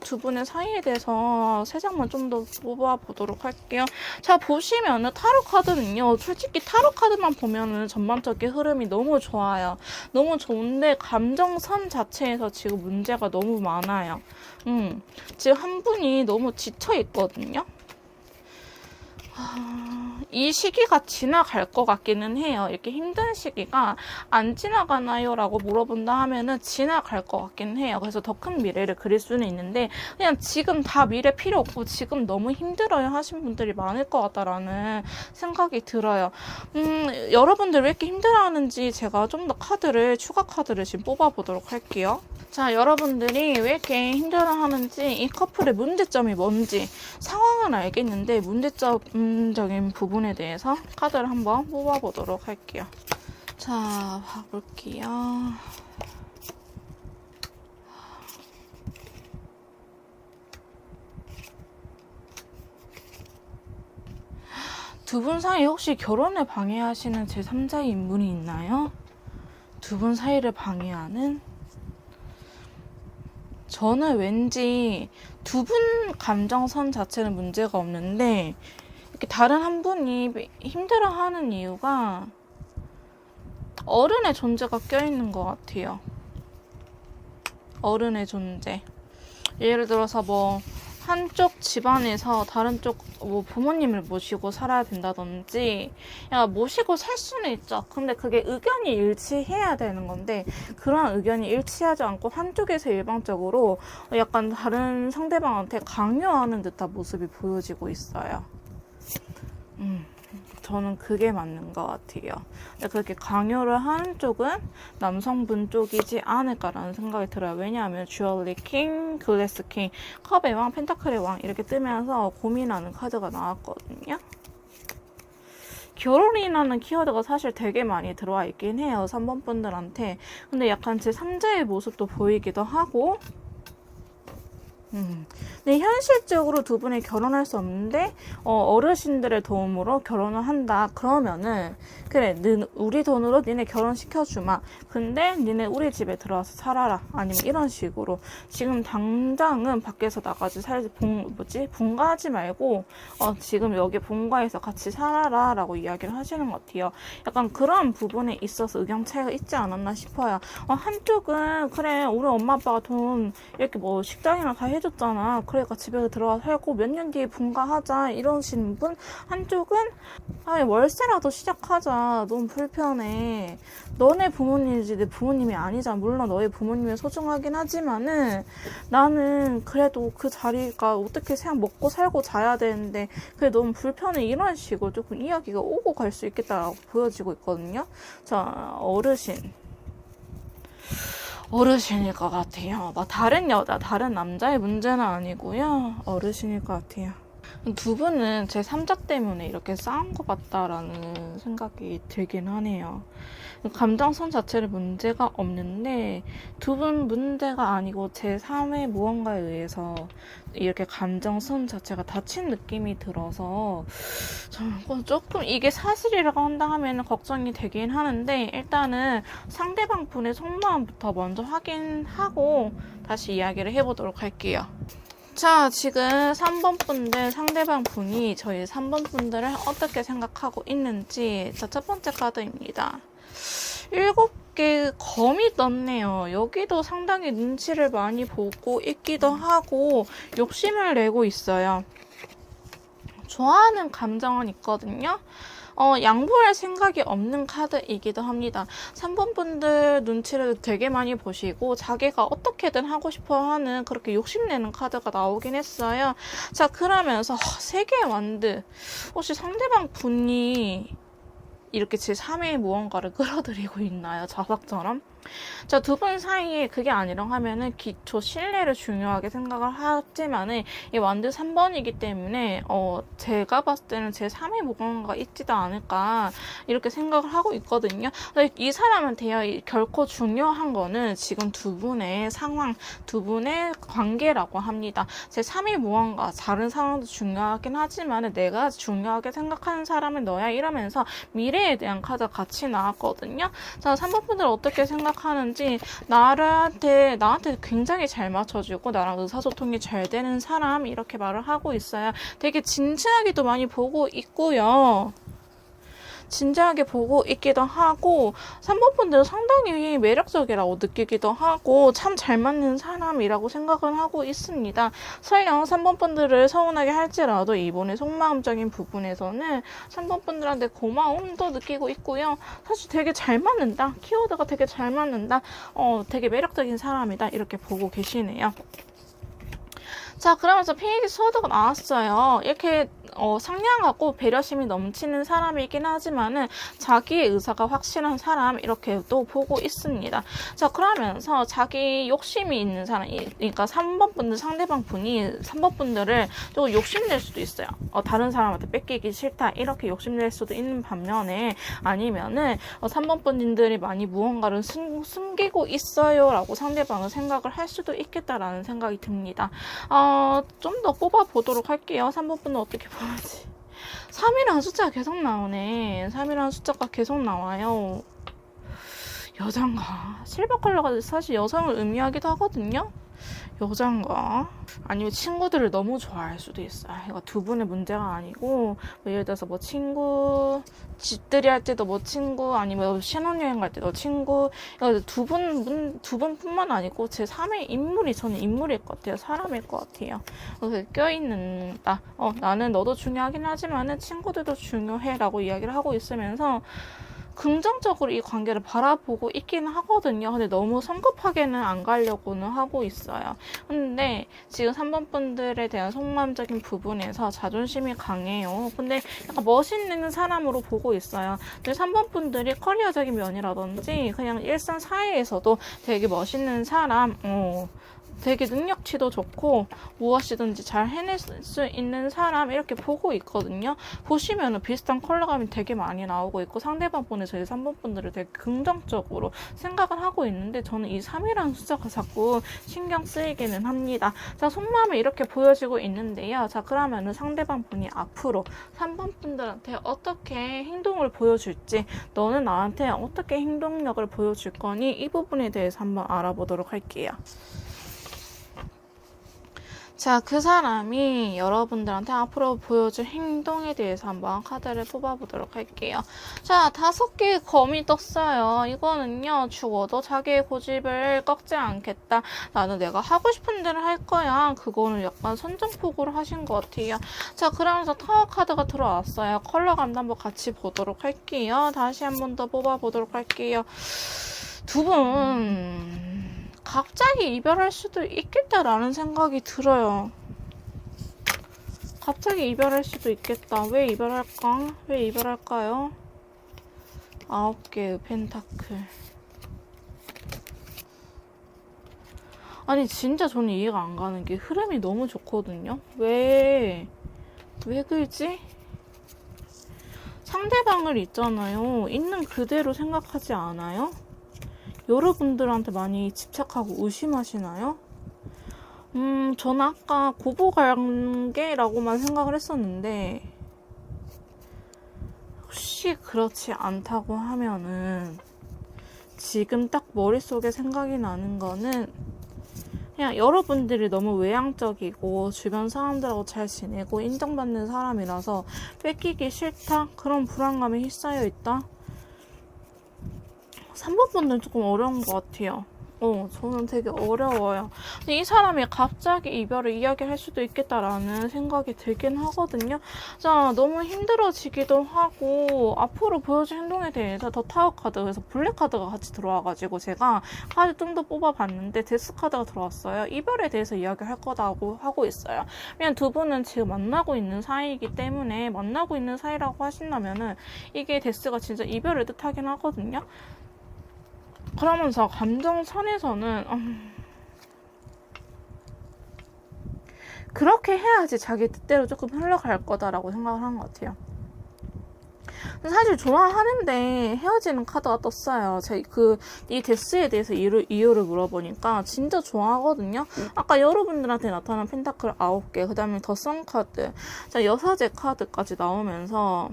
두 분의 사이에 대해서 세 장만 좀 더 뽑아보도록 할게요. 자, 보시면은 타로 카드는요, 솔직히 타로 카드만 보면은 전반적인 흐름이 너무 좋아요. 너무 좋은데 감정선 자체에서 지금 문제가 너무 많아요. 지금 한 분이 너무 지쳐있거든요. 이 시기가 지나갈 것 같기는 해요. 이렇게 힘든 시기가 안 지나가나요? 라고 물어본다 하면은 지나갈 것 같기는 해요. 그래서 더 큰 미래를 그릴 수는 있는데 그냥 지금 다 미래 필요 없고 지금 너무 힘들어요 하신 분들이 많을 것 같다라는 생각이 들어요. 여러분들 왜 이렇게 힘들어하는지 제가 좀 더 추가 카드를 지금 뽑아보도록 할게요. 자, 여러분들이 왜 이렇게 힘들어하는지, 이 커플의 문제점이 뭔지 상황은 알겠는데 문제점적인 부분에 대해서 카드를 한번 뽑아보도록 할게요. 자, 봐볼게요. 두 분 사이에 혹시 결혼을 방해하시는 제3자의 인물이 있나요? 두 분 사이를 방해하는? 저는 왠지 두 분 감정선 자체는 문제가 없는데 이렇게 다른 한 분이 힘들어하는 이유가 어른의 존재가 껴있는 것 같아요. 어른의 존재. 예를 들어서 뭐 한쪽 집안에서 다른 쪽 부모님을 모시고 살아야 된다든지, 모시고 살 수는 있죠. 근데 그게 의견이 일치해야 되는 건데 그런 의견이 일치하지 않고 한쪽에서 일방적으로 약간 다른 상대방한테 강요하는 듯한 모습이 보여지고 있어요. 저는 그게 맞는 것 같아요. 근데 그렇게 강요를 하는 쪽은 남성분 쪽이지 않을까라는 생각이 들어요. 왜냐하면 주얼리 킹, 글래스 킹, 컵의 왕, 펜타클의 왕 이렇게 뜨면서 고민하는 카드가 나왔거든요. 결혼이라는 키워드가 사실 되게 많이 들어와 있긴 해요. 3번 분들한테. 근데 약간 제 3자의 모습도 보이기도 하고, 근데 현실적으로 두 분이 결혼할 수 없는데 어르신들의 도움으로 결혼을 한다. 그러면은 그래, 우리 돈으로 니네 결혼시켜주마. 근데 니네 우리 집에 들어와서 살아라. 아니면 이런 식으로 지금 당장은 밖에서 나가지 분가하지 말고 지금 여기 본가에서 같이 살아라 라고 이야기를 하시는 것 같아요. 약간 그런 부분에 있어서 의견 차이가 있지 않았나 싶어요. 한쪽은 그래, 우리 엄마 아빠가 돈 이렇게 뭐 식당이나 다 해줬잖아. 그러니까 집에 들어와 살고 몇 년 뒤에 분가하자 이러시는 분. 한쪽은 월세라도 시작하자. 너무 불편해. 너네 부모님이지 내 부모님이 아니잖아. 물론 너희 부모님이 소중하긴 하지만은 나는 그래도 그 자리가 어떻게 먹고 살고 자야 되는데 그게 너무 불편해. 이런 식으로 조금 이야기가 오고 갈 수 있겠다라고 보여지고 있거든요. 자, 어르신일 것 같아요. 다른 여자, 다른 남자의 문제는 아니고요. 어르신일 것 같아요. 두 분은 제 3자 때문에 이렇게 싸운 것 같다라는 생각이 들긴 하네요. 감정선 자체는 문제가 없는데 두 분 문제가 아니고 제3의 무언가에 의해서 이렇게 감정선 자체가 다친 느낌이 들어서 조금 이게 사실이라고 한다 하면 걱정이 되긴 하는데 일단은 상대방 분의 속마음부터 먼저 확인하고 다시 이야기를 해보도록 할게요. 자, 지금 3번 분들, 상대방 분이 저희 3번 분들을 어떻게 생각하고 있는지, 자, 첫 번째 카드입니다. 7개 검이 떴네요. 여기도 상당히 눈치를 많이 보고 있기도 하고 욕심을 내고 있어요. 좋아하는 감정은 있거든요. 양보할 생각이 없는 카드이기도 합니다. 3번 분들 눈치를 되게 많이 보시고 자기가 어떻게든 하고 싶어 하는 그렇게 욕심내는 카드가 나오긴 했어요. 자, 그러면서 3개의 완드. 혹시 상대방 분이 이렇게 제 3의 무언가를 끌어들이고 있나요? 자석처럼? 자, 두 분 사이에 그게 아니라 하면은 기초 신뢰를 중요하게 생각을 하지만은 이 완드 3번이기 때문에 제가 봤을 때는 제 3의 무언가가 있지도 않을까 이렇게 생각을 하고 있거든요. 이 사람한테 결코 중요한 거는 지금 두 분의 상황, 두 분의 관계라고 합니다. 제 3의 무언가 다른 상황도 중요하긴 하지만 내가 중요하게 생각하는 사람은 너야 이러면서 미래에 대한 카드가 같이 나왔거든요. 자, 3번 분들 어떻게 생각하는지 나한테 굉장히 잘 맞춰주고 나랑 의사소통이 잘 되는 사람 이렇게 말을 하고 있어요. 되게 진지하게도 많이 보고 있고요. 진지하게 보고 있기도 하고 3번 분들은 상당히 매력적이라고 느끼기도 하고 참 잘 맞는 사람이라고 생각은 하고 있습니다. 설령 3번 분들을 서운하게 할지라도 이번에 속마음적인 부분에서는 3번 분들한테 고마움도 느끼고 있고요. 사실 되게 잘 맞는다. 키워드가 되게 잘 맞는다. 되게 매력적인 사람이다. 이렇게 보고 계시네요. 자, 그러면서 페이지 소드가 나왔어요. 이렇게 상냥하고 배려심이 넘치는 사람이긴 하지만은 자기의 의사가 확실한 사람 이렇게 또 보고 있습니다. 자, 그러면서 자기 욕심이 있는 사람, 그러니까 3번 분들 상대방 분이 3번 분들을 조금 욕심낼 수도 있어요. 다른 사람한테 뺏기기 싫다 이렇게 욕심낼 수도 있는 반면에 아니면은 3번 분들이 많이 무언가를 숨기고 있어요라고 상대방은 생각을 할 수도 있겠다라는 생각이 듭니다. 좀 더 뽑아보도록 할게요. 3번 분은 어떻게 보는지. 3이라는 숫자가 계속 나오네. 3이라는 숫자가 계속 나와요. 여잔가? 실버 컬러가 사실 여성을 의미하기도 하거든요. 여잔가? 아니면 친구들을 너무 좋아할 수도 있어요. 이거 두 분의 문제가 아니고 뭐 예를 들어서 뭐 친구 집들이 할 때도 뭐 친구 아니면 신혼여행 갈 때도 친구 두 분뿐만 아니고 제 3의 인물이 저는 인물일 것 같아요. 사람일 것 같아요. 그래서 껴있는다. 나는 너도 중요하긴 하지만은 친구들도 중요해라고 이야기를 하고 있으면서 긍정적으로 이 관계를 바라보고 있기는 하거든요. 근데 너무 성급하게는 안 가려고는 하고 있어요. 근데 지금 3번 분들에 대한 속마음적인 부분에서 자존심이 강해요. 근데 약간 멋있는 사람으로 보고 있어요. 근데 3번 분들이 커리어적인 면이라든지 그냥 일상 사회에서도 되게 멋있는 사람, 되게 능력치도 좋고 무엇이든지 잘 해낼 수 있는 사람 이렇게 보고 있거든요. 보시면은 비슷한 컬러감이 되게 많이 나오고 있고 상대방 분의 저희 3번 분들을 되게 긍정적으로 생각을 하고 있는데 저는 이 3이라는 숫자가 자꾸 신경 쓰이기는 합니다. 자, 속마음이 이렇게 보여지고 있는데요. 자, 그러면은 상대방 분이 앞으로 3번 분들한테 어떻게 행동을 보여줄지 너는 나한테 어떻게 행동력을 보여줄 거니 이 부분에 대해서 한번 알아보도록 할게요. 자, 그 사람이 여러분들한테 앞으로 보여줄 행동에 대해서 한번 카드를 뽑아보도록 할게요. 자, 5개의 검이 떴어요. 이거는요, 죽어도 자기의 고집을 꺾지 않겠다. 나는 내가 하고 싶은 대로 할 거야. 그거는 약간 선전포고를 하신 것 같아요. 자, 그러면서 타워 카드가 들어왔어요. 컬러감도 한번 같이 보도록 할게요. 다시 한번 더 뽑아보도록 할게요. 두 분 갑자기 이별할 수도 있겠다라는 생각이 들어요. 갑자기 이별할 수도 있겠다. 왜 이별할까? 왜 이별할까요? 9개의 펜타클. 아니 진짜 저는 이해가 안 가는 게 흐름이 너무 좋거든요. 왜 그러지? 상대방을 있잖아요. 있는 그대로 생각하지 않아요? 여러분들한테 많이 집착하고 의심하시나요? 저는 아까 고부관계라고만 생각을 했었는데 혹시 그렇지 않다고 하면은 지금 딱 머릿속에 생각이 나는 거는 그냥 여러분들이 너무 외향적이고 주변 사람들하고 잘 지내고 인정받는 사람이라서 뺏기기 싫다? 그런 불안감에 휩싸여 있다? 3번 분들 조금 어려운 것 같아요. 저는 되게 어려워요. 근데 이 사람이 갑자기 이별을 이야기할 수도 있겠다라는 생각이 들긴 하거든요. 자, 너무 힘들어지기도 하고, 앞으로 보여줄 행동에 대해서 더 타워 카드, 그래서 블랙 카드가 같이 들어와가지고 제가 카드 좀 더 뽑아봤는데 데스 카드가 들어왔어요. 이별에 대해서 이야기할 거다고 하고 있어요. 그냥 두 분은 지금 만나고 있는 사이이기 때문에 만나고 있는 사이라고 하신다면은 이게 데스가 진짜 이별을 뜻하긴 하거든요. 그러면서 감정선에서는 그렇게 해야지 자기 뜻대로 조금 흘러갈 거다라고 생각을 한 것 같아요. 사실 좋아하는데 헤어지는 카드가 떴어요. 이 데스에 대해서 이유를 물어보니까 진짜 좋아하거든요. 아까 여러분들한테 나타난 펜타클 9개, 그 다음에 더 선 카드, 자, 여사제 카드까지 나오면서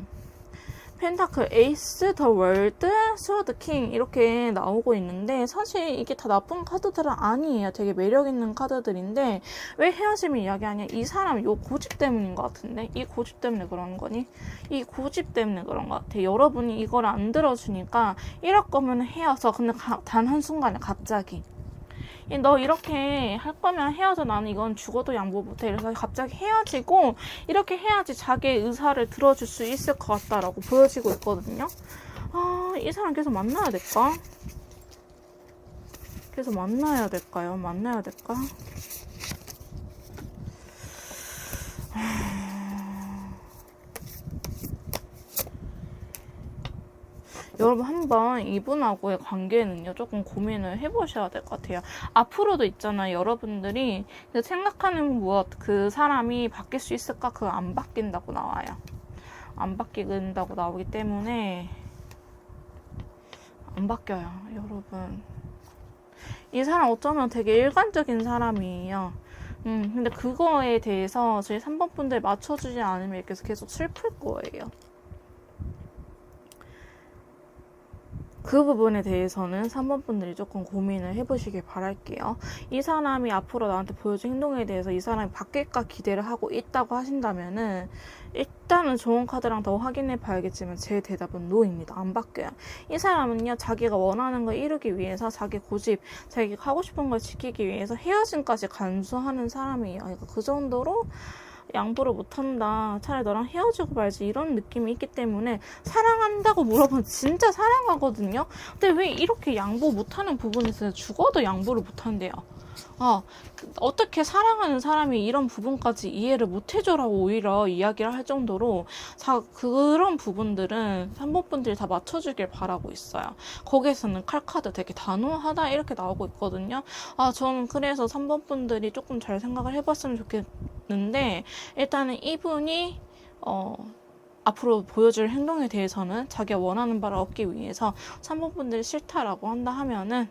펜타클 에이스, 더 월드, 스워드 킹 이렇게 나오고 있는데 사실 이게 다 나쁜 카드들은 아니에요. 되게 매력있는 카드들인데 왜 헤어짐을 이야기하냐, 이 사람 요 고집 때문인 것 같은데, 이 고집 때문에 그런 거니? 이 고집 때문에 그런 것 같아. 여러분이 이걸 안 들어주니까 이럴 거면 헤어져. 근데 단 한순간에 갑자기 너 이렇게 할 거면 헤어져, 나는 이건 죽어도 양보 못해. 그래서 갑자기 헤어지고 이렇게 해야지 자기의 의사를 들어줄 수 있을 것 같다라고 보여지고 있거든요. 이 사람 계속 만나야 될까? 계속 만나야 될까요? 만나야 될까? 여러분 한번 이분하고의 관계는요 조금 고민을 해보셔야 될 것 같아요. 앞으로도 있잖아요, 여러분들이 생각하는 무엇, 그 사람이 바뀔 수 있을까? 그거 안 바뀐다고 나와요. 안 바뀐다고 나오기 때문에 안 바뀌어요, 여러분. 이 사람 어쩌면 되게 일관적인 사람이에요. 근데 그거에 대해서 저희 3번 분들 맞춰주지 않으면 이렇게 계속 슬플 거예요. 그 부분에 대해서는 3번 분들이 조금 고민을 해보시길 바랄게요. 이 사람이 앞으로 나한테 보여준 행동에 대해서 이 사람이 바뀔까 기대를 하고 있다고 하신다면은 일단은 좋은 카드랑 더 확인해 봐야겠지만 제 대답은 노입니다. 안 바뀌어요. 이 사람은요, 자기가 원하는 걸 이루기 위해서 자기 고집, 자기가 하고 싶은 걸 지키기 위해서 헤어짐까지 간수하는 사람이에요. 그러니까 그 정도로 양보를 못한다, 차라리 너랑 헤어지고 말지, 이런 느낌이 있기 때문에 사랑한다고 물어보면 진짜 사랑하거든요. 근데 왜 이렇게 양보 못하는 부분에 있어서 죽어도 양보를 못한대요. 어떻게 사랑하는 사람이 이런 부분까지 이해를 못해줘라고 오히려 이야기를 할 정도로 그런 부분들은 3번 분들이 다 맞춰주길 바라고 있어요. 거기에서는 칼카드 되게 단호하다 이렇게 나오고 있거든요. 저는 그래서 3번 분들이 조금 잘 생각을 해봤으면 좋겠는데, 일단은 이분이 앞으로 보여줄 행동에 대해서는 자기가 원하는 바를 얻기 위해서 3번 분들이 싫다라고 한다 하면은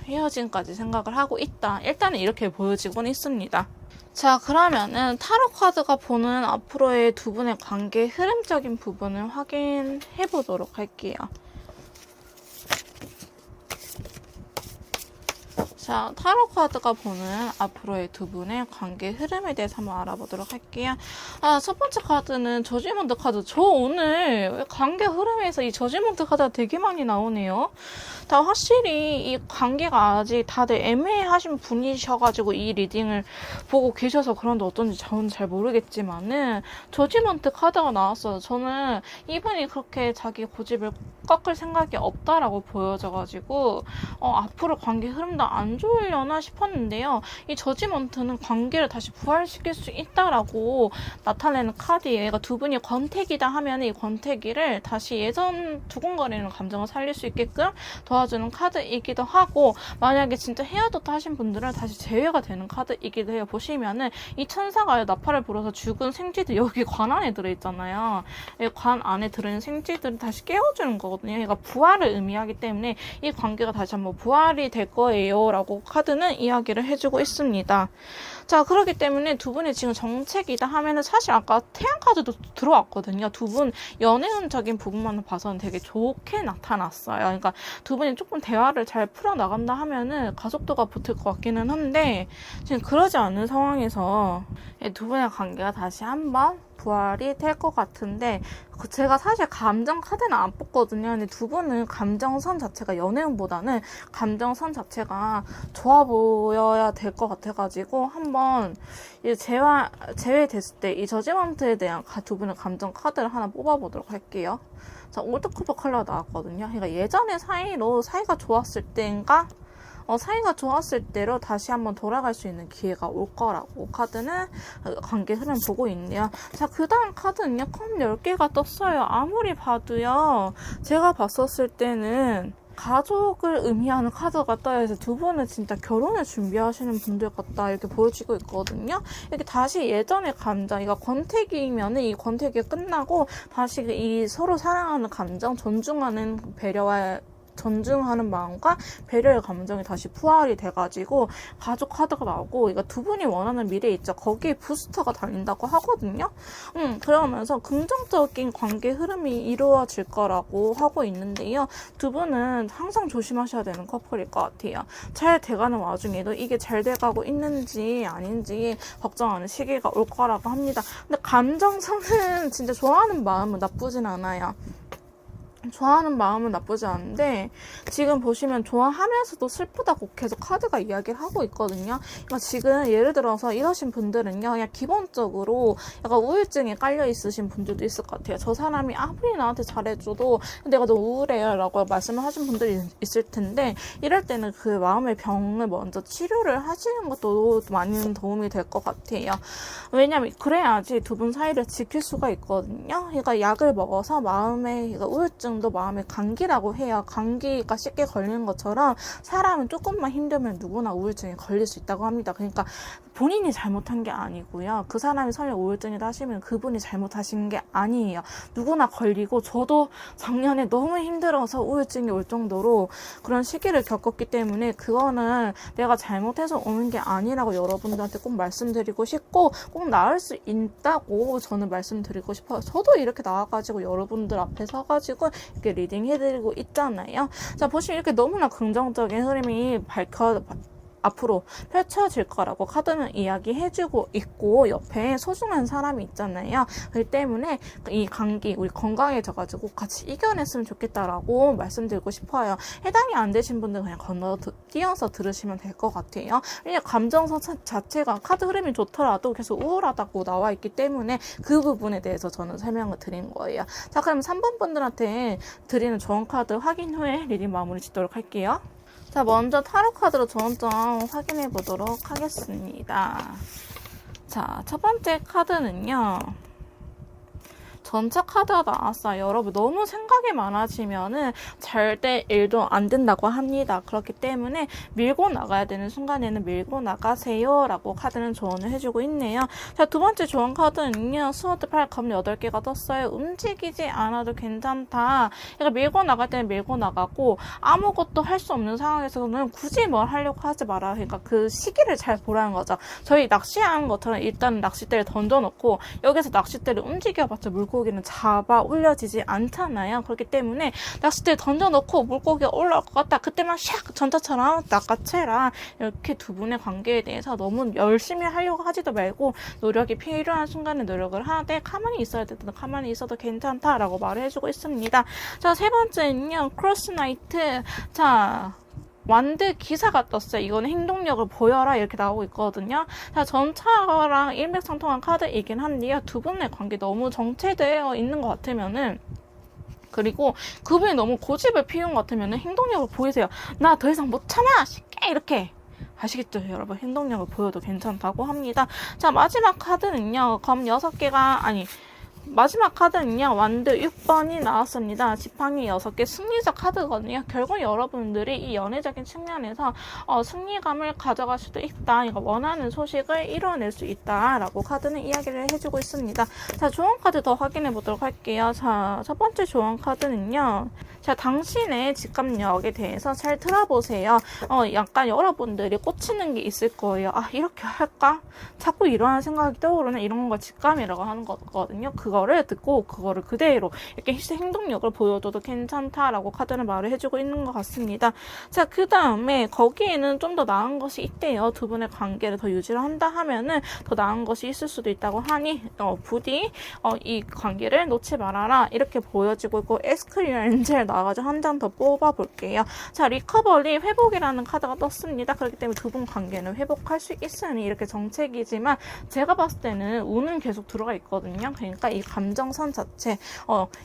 헤어짐까지 생각을 하고 있다. 일단은 이렇게 보여지곤 있습니다. 자, 그러면은 타로 카드가 보는 앞으로의 두 분의 관계 흐름적인 부분을 확인해 보도록 할게요. 자, 타로 카드가 보는 앞으로의 두 분의 관계 흐름에 대해서 한번 알아보도록 할게요. 첫 번째 카드는 저지먼트 카드. 저 오늘 관계 흐름에서 이 저지먼트 카드가 되게 많이 나오네요. 다 확실히 이 관계가 아직 다들 애매하신 분이셔가지고 이 리딩을 보고 계셔서 그런데 어떤지 저는 잘 모르겠지만은 저지먼트 카드가 나왔어요. 저는 이분이 그렇게 자기 고집을 꺾을 생각이 없다라고 보여져가지고 앞으로 관계 흐름도 안 좋으려나 싶었는데요. 이 저지먼트는 관계를 다시 부활시킬 수 있다라고 나타내는 카드예요. 그러니까 두 분이 권태기다 하면 이 권태기를 다시 예전 두근거리는 감정을 살릴 수 있게끔 도와주는 카드이기도 하고, 만약에 진짜 헤어졌다 하신 분들은 다시 재회가 되는 카드이기도 해요. 보시면은 이 천사가 나팔을 불어서 죽은 생쥐들, 여기 관 안에 들어있잖아요. 관 안에 들어있는 생쥐들을 다시 깨워주는 거거든요. 그러니까 부활을 의미하기 때문에 이 관계가 다시 한번 부활이 될 거예요 라고 카드는 이야기를 해주고 있습니다. 자, 그렇기 때문에 두 분이 지금 정책이다 하면은 사실 아까 태양 카드도 들어왔거든요. 두 분 연애운적인 부분만 봐서는 되게 좋게 나타났어요. 그러니까 두 분이 분이 조금 대화를 잘 풀어나간다 하면은 가속도가 붙을 것 같기는 한데 지금 그러지 않은 상황에서 두 분의 관계가 다시 한번 부활이 될 것 같은데 제가 사실 감정 카드는 안 뽑거든요. 근데 두 분은 감정선 자체가 연애운보다는 감정선 자체가 좋아 보여야 될 것 같아가지고 한번 제외됐을 때 이 저지먼트에 대한 두 분의 감정 카드를 하나 뽑아보도록 할게요. 자, 올드쿠버 컬러 나왔거든요. 그러니까 예전에 사이가 좋았을 때인가? 사이가 좋았을 때로 다시 한번 돌아갈 수 있는 기회가 올 거라고 카드는 관계 흐름 보고 있네요. 자, 그 다음 카드는요. 컵 10개가 떴어요. 아무리 봐도요. 제가 봤었을 때는 가족을 의미하는 카드가 떠요. 그래서 두 분은 진짜 결혼을 준비하시는 분들 같다 이렇게 보여지고 있거든요. 이렇게 다시 예전의 감정, 이거 권태기면은 이 권태기가 끝나고 다시 이 서로 사랑하는 감정, 존중하는 마음과 배려의 감정이 다시 부활이 돼가지고 가족 카드가 나오고 이거 두 분이 원하는 미래 있죠. 거기에 부스터가 달린다고 하거든요. 그러면서 긍정적인 관계 흐름이 이루어질 거라고 하고 있는데요. 두 분은 항상 조심하셔야 되는 커플일 것 같아요. 잘 돼가는 와중에도 이게 잘 돼가고 있는지 아닌지 걱정하는 시기가 올 거라고 합니다. 근데 감정선은 진짜 좋아하는 마음은 나쁘진 않아요. 좋아하는 마음은 나쁘지 않은데 지금 보시면 좋아하면서도 슬프다고 계속 카드가 이야기를 하고 있거든요. 그러니까 지금 예를 들어서 이러신 분들은요. 그냥 기본적으로 약간 우울증에 깔려 있으신 분들도 있을 것 같아요. 저 사람이 아무리 나한테 잘해줘도 내가 너무 우울해요 라고 말씀을 하신 분들이 있을 텐데 이럴 때는 그 마음의 병을 먼저 치료를 하시는 것도 많은 도움이 될 것 같아요. 왜냐면 그래야지 두 분 사이를 지킬 수가 있거든요. 그러니까 약을 먹어서 마음의 우울증 도 마음의 감기라고 해요. 감기가 쉽게 걸리는 것처럼 사람은 조금만 힘들면 누구나 우울증에 걸릴 수 있다고 합니다. 그러니까 본인이 잘못한 게 아니고요. 그 사람이 설령 우울증이다 하시면 그분이 잘못하신 게 아니에요. 누구나 걸리고 저도 작년에 너무 힘들어서 우울증이 올 정도로 그런 시기를 겪었기 때문에 그거는 내가 잘못해서 오는 게 아니라고 여러분들한테 꼭 말씀드리고 싶고 꼭 나을 수 있다고 저는 말씀드리고 싶어요. 저도 이렇게 나와가지고 여러분들 앞에 서가지고 이렇게 리딩 해드리고 있잖아요. 자, 보시면 이렇게 너무나 긍정적인 흐름이 앞으로 펼쳐질 거라고 카드는 이야기해주고 있고 옆에 소중한 사람이 있잖아요. 그렇기 때문에 이 감기 우리 건강해져가지고 같이 이겨냈으면 좋겠다라고 말씀드리고 싶어요. 해당이 안 되신 분들은 그냥 띄어서 들으시면 될 것 같아요. 왜냐면 감정선 자체가 카드 흐름이 좋더라도 계속 우울하다고 나와 있기 때문에 그 부분에 대해서 저는 설명을 드린 거예요. 자, 그럼 3번 분들한테 드리는 조언 카드 확인 후에 리딩 마무리 짓도록 할게요. 자, 먼저 타로 카드로 조언점 확인해 보도록 하겠습니다. 자, 첫 번째 카드는요. 전체 카드가 나왔어요. 여러분 너무 생각이 많아지면은 절대 일도 안 된다고 합니다. 그렇기 때문에 밀고 나가야 되는 순간에는 밀고 나가세요 라고 카드는 조언을 해주고 있네요. 자, 두 번째 조언 카드는요. 스워드 8, 검 8개가 떴어요. 움직이지 않아도 괜찮다. 그러니까 밀고 나갈 때는 밀고 나가고 아무것도 할 수 없는 상황에서는 굳이 뭘 하려고 하지 마라. 그러니까 그 시기를 잘 보라는 거죠. 저희 낚시하는 것처럼 일단 낚싯대를 던져놓고 여기서 낚싯대를 움직여봤자 물고기는 잡아 올려지지 않잖아요. 그렇기 때문에 낚싯대를 던져놓고 물고기가 올라올 것 같다. 그때만 샥 전자처럼 낚아채라. 이렇게 두 분의 관계에 대해서 너무 열심히 하려고 하지도 말고 노력이 필요한 순간에 노력을 하되 가만히 있어야 되든 가만히 있어도 괜찮다라고 말을 해주고 있습니다. 자, 세 번째는요. 크로스 나이트. 자, 완드 기사가 떴어요. 이거는 행동력을 보여라 이렇게 나오고 있거든요. 자, 전차랑 일맥상통한 카드이긴 한데요. 두 분의 관계 너무 정체되어 있는 것 같으면은 그리고 그분이 너무 고집을 피운 것 같으면은 행동력을 보이세요. 나 더 이상 못 참아! 쉽게 이렇게 아시겠죠, 여러분? 행동력을 보여도 괜찮다고 합니다. 자, 마지막 카드는요. 검 6개가 마지막 카드는요. 완드 6번이 나왔습니다. 지팡이 6개 승리자 카드거든요. 결국 여러분들이 이 연애적인 측면에서 승리감을 가져갈 수도 있다. 이거 원하는 소식을 이뤄낼 수 있다라고 카드는 이야기를 해주고 있습니다. 자, 조언 카드 더 확인해 보도록 할게요. 자, 첫 번째 조언 카드는요. 자, 당신의 직감력에 대해서 잘 들어보세요. 약간 여러분들이 꽂히는 게 있을 거예요. 아, 이렇게 할까? 자꾸 이러한 생각이 떠오르는 이런 걸 직감이라고 하는 거거든요. 그거를 듣고 그거를 그대로 이렇게 행동력을 보여줘도 괜찮다라고 카드는 말을 해주고 있는 것 같습니다. 자, 그 다음에 거기에는 좀 더 나은 것이 있대요. 두 분의 관계를 더 유지를 한다 하면은 더 나은 것이 있을 수도 있다고 하니 부디 이 관계를 놓지 말아라 이렇게 보여지고 있고, 에스크리어 엔젤 나와가지고 한 장 더 뽑아볼게요. 자, 리커버리 회복이라는 카드가 떴습니다. 그렇기 때문에 두 분 관계는 회복할 수 있으니 이렇게 정책이지만 제가 봤을 때는 운은 계속 들어가 있거든요. 그러니까 이 감정선 자체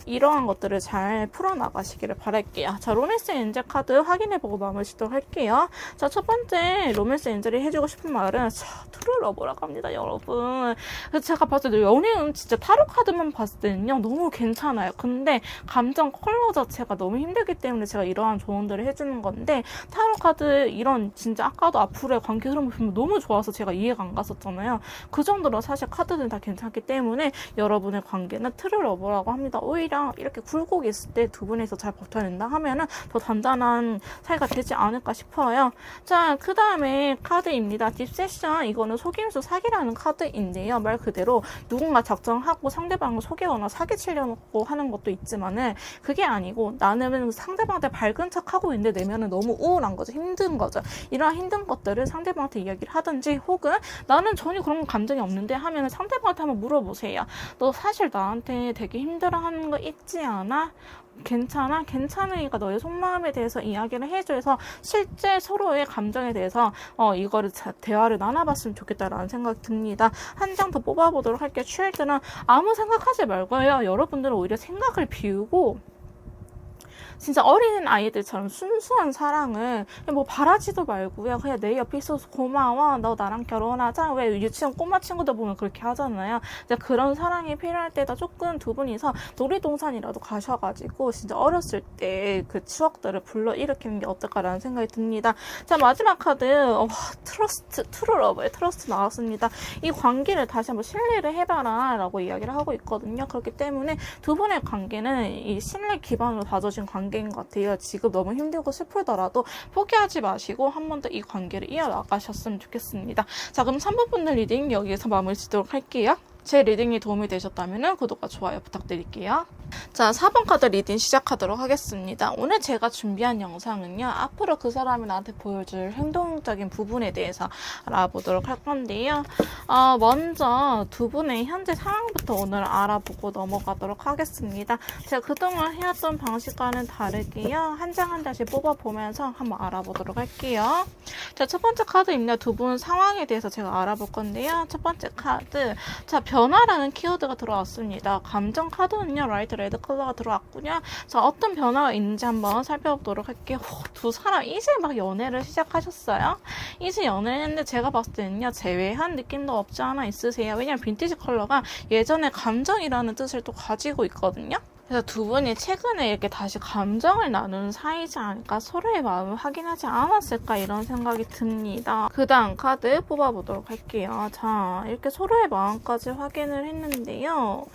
이러한 것들을 잘 풀어나가시기를 바랄게요. 자, 로맨스 엔젤 카드 확인해보고 마무리 짓도록 할게요. 자, 첫 번째 로맨스 엔젤이 해주고 싶은 말은 트루러브라고 합니다, 여러분. 그래서 제가 봤을 때 연애는 진짜 타로 카드만 봤을 때는요 너무 괜찮아요. 근데 감정 컬러 자체가 너무 힘들기 때문에 제가 이러한 조언들을 해주는 건데, 타로 카드 이런 진짜 아까도 앞으로의 관계 흐름을 보면 너무 좋아서 제가 이해가 안 갔었잖아요. 그 정도로 사실 카드들은 다 괜찮기 때문에 여러분의 관계는 트루러브라고 합니다. 오히려 이렇게 굴곡이 있을 때 두 분이서 잘 버텨낸다 하면은 더 단단한 사이가 되지 않을까 싶어요. 자, 그 다음에 카드입니다. 딥세션. 이거는 속임수 사기라는 카드인데요. 말 그대로 누군가 작정하고 상대방을 속이거나 사기치려고 하는 것도 있지만은 그게 아니고 나는 상대방한테 밝은 척하고 있는데 내면은 너무 우울한 거죠. 힘든 거죠. 이러한 힘든 것들을 상대방한테 이야기를 하든지, 혹은 나는 전혀 그런 감정이 없는데 하면은 상대방한테 한번 물어보세요. 너 사실 나한테 되게 힘들어하는 거 있지 않아? 괜찮아? 괜찮으니까 너의 속마음에 대해서 이야기를 해줘서 실제 서로의 감정에 대해서 이거를 대화를 나눠봤으면 좋겠다라는 생각이 듭니다. 한 장 더 뽑아보도록 할게요. 쉴드는 아무 생각하지 말고요. 여러분들은 오히려 생각을 비우고 진짜 어린 아이들처럼 순수한 사랑을 뭐 바라지도 말고요. 그냥 내 옆에 있어서 고마워. 너 나랑 결혼하자. 왜 유치원 꼬마 친구들 보면 그렇게 하잖아요. 이제 그런 사랑이 필요할 때다 조금 두 분이서 놀이동산이라도 가셔가지고 진짜 어렸을 때 그 추억들을 불러일으키는 게 어떨까라는 생각이 듭니다. 자, 마지막 카드 트러스트, 트루러브의 트러스트 나왔습니다. 이 관계를 다시 한번 신뢰를 해봐라 라고 이야기를 하고 있거든요. 그렇기 때문에 두 분의 관계는 이 신뢰 기반으로 다져진 관계인 것 같아요. 지금 너무 힘들고 슬프더라도 포기하지 마시고 한 번 더 이 관계를 이어나가셨으면 좋겠습니다. 자, 그럼 3번 분들 리딩 여기에서 마무리 짓도록 할게요. 제 리딩이 도움이 되셨다면 구독과 좋아요 부탁드릴게요. 자, 4번 카드 리딩 시작하도록 하겠습니다. 오늘 제가 준비한 영상은요, 앞으로 그 사람이 나한테 보여줄 행동적인 부분에 대해서 알아보도록 할 건데요. 먼저 두 분의 현재 상황부터 오늘 알아보고 넘어가도록 하겠습니다. 제가 그동안 해왔던 방식과는 다르게요, 한 장 한 장씩 뽑아보면서 한번 알아보도록 할게요. 자, 첫 번째 카드입니다. 두 분 상황에 대해서 제가 알아볼 건데요. 첫 번째 카드, 자, 변화라는 키워드가 들어왔습니다. 감정 카드는요, 라이트 레드 컬러가 들어왔군요. 자, 어떤 변화가 있는지 한번 살펴보도록 할게요. 두 사람 이제 막 연애를 시작하셨어요. 이제 연애를 했는데 제가 봤을 때는요, 제외한 느낌도 없지 않아 있으세요. 왜냐면 빈티지 컬러가 예전에 감정이라는 뜻을 또 가지고 있거든요. 그래서 두 분이 최근에 이렇게 다시 감정을 나누는 사이지 않을까, 서로의 마음을 확인하지 않았을까, 이런 생각이 듭니다. 그 다음 카드 뽑아보도록 할게요. 자, 이렇게 서로의 마음까지 확인을 했는데요.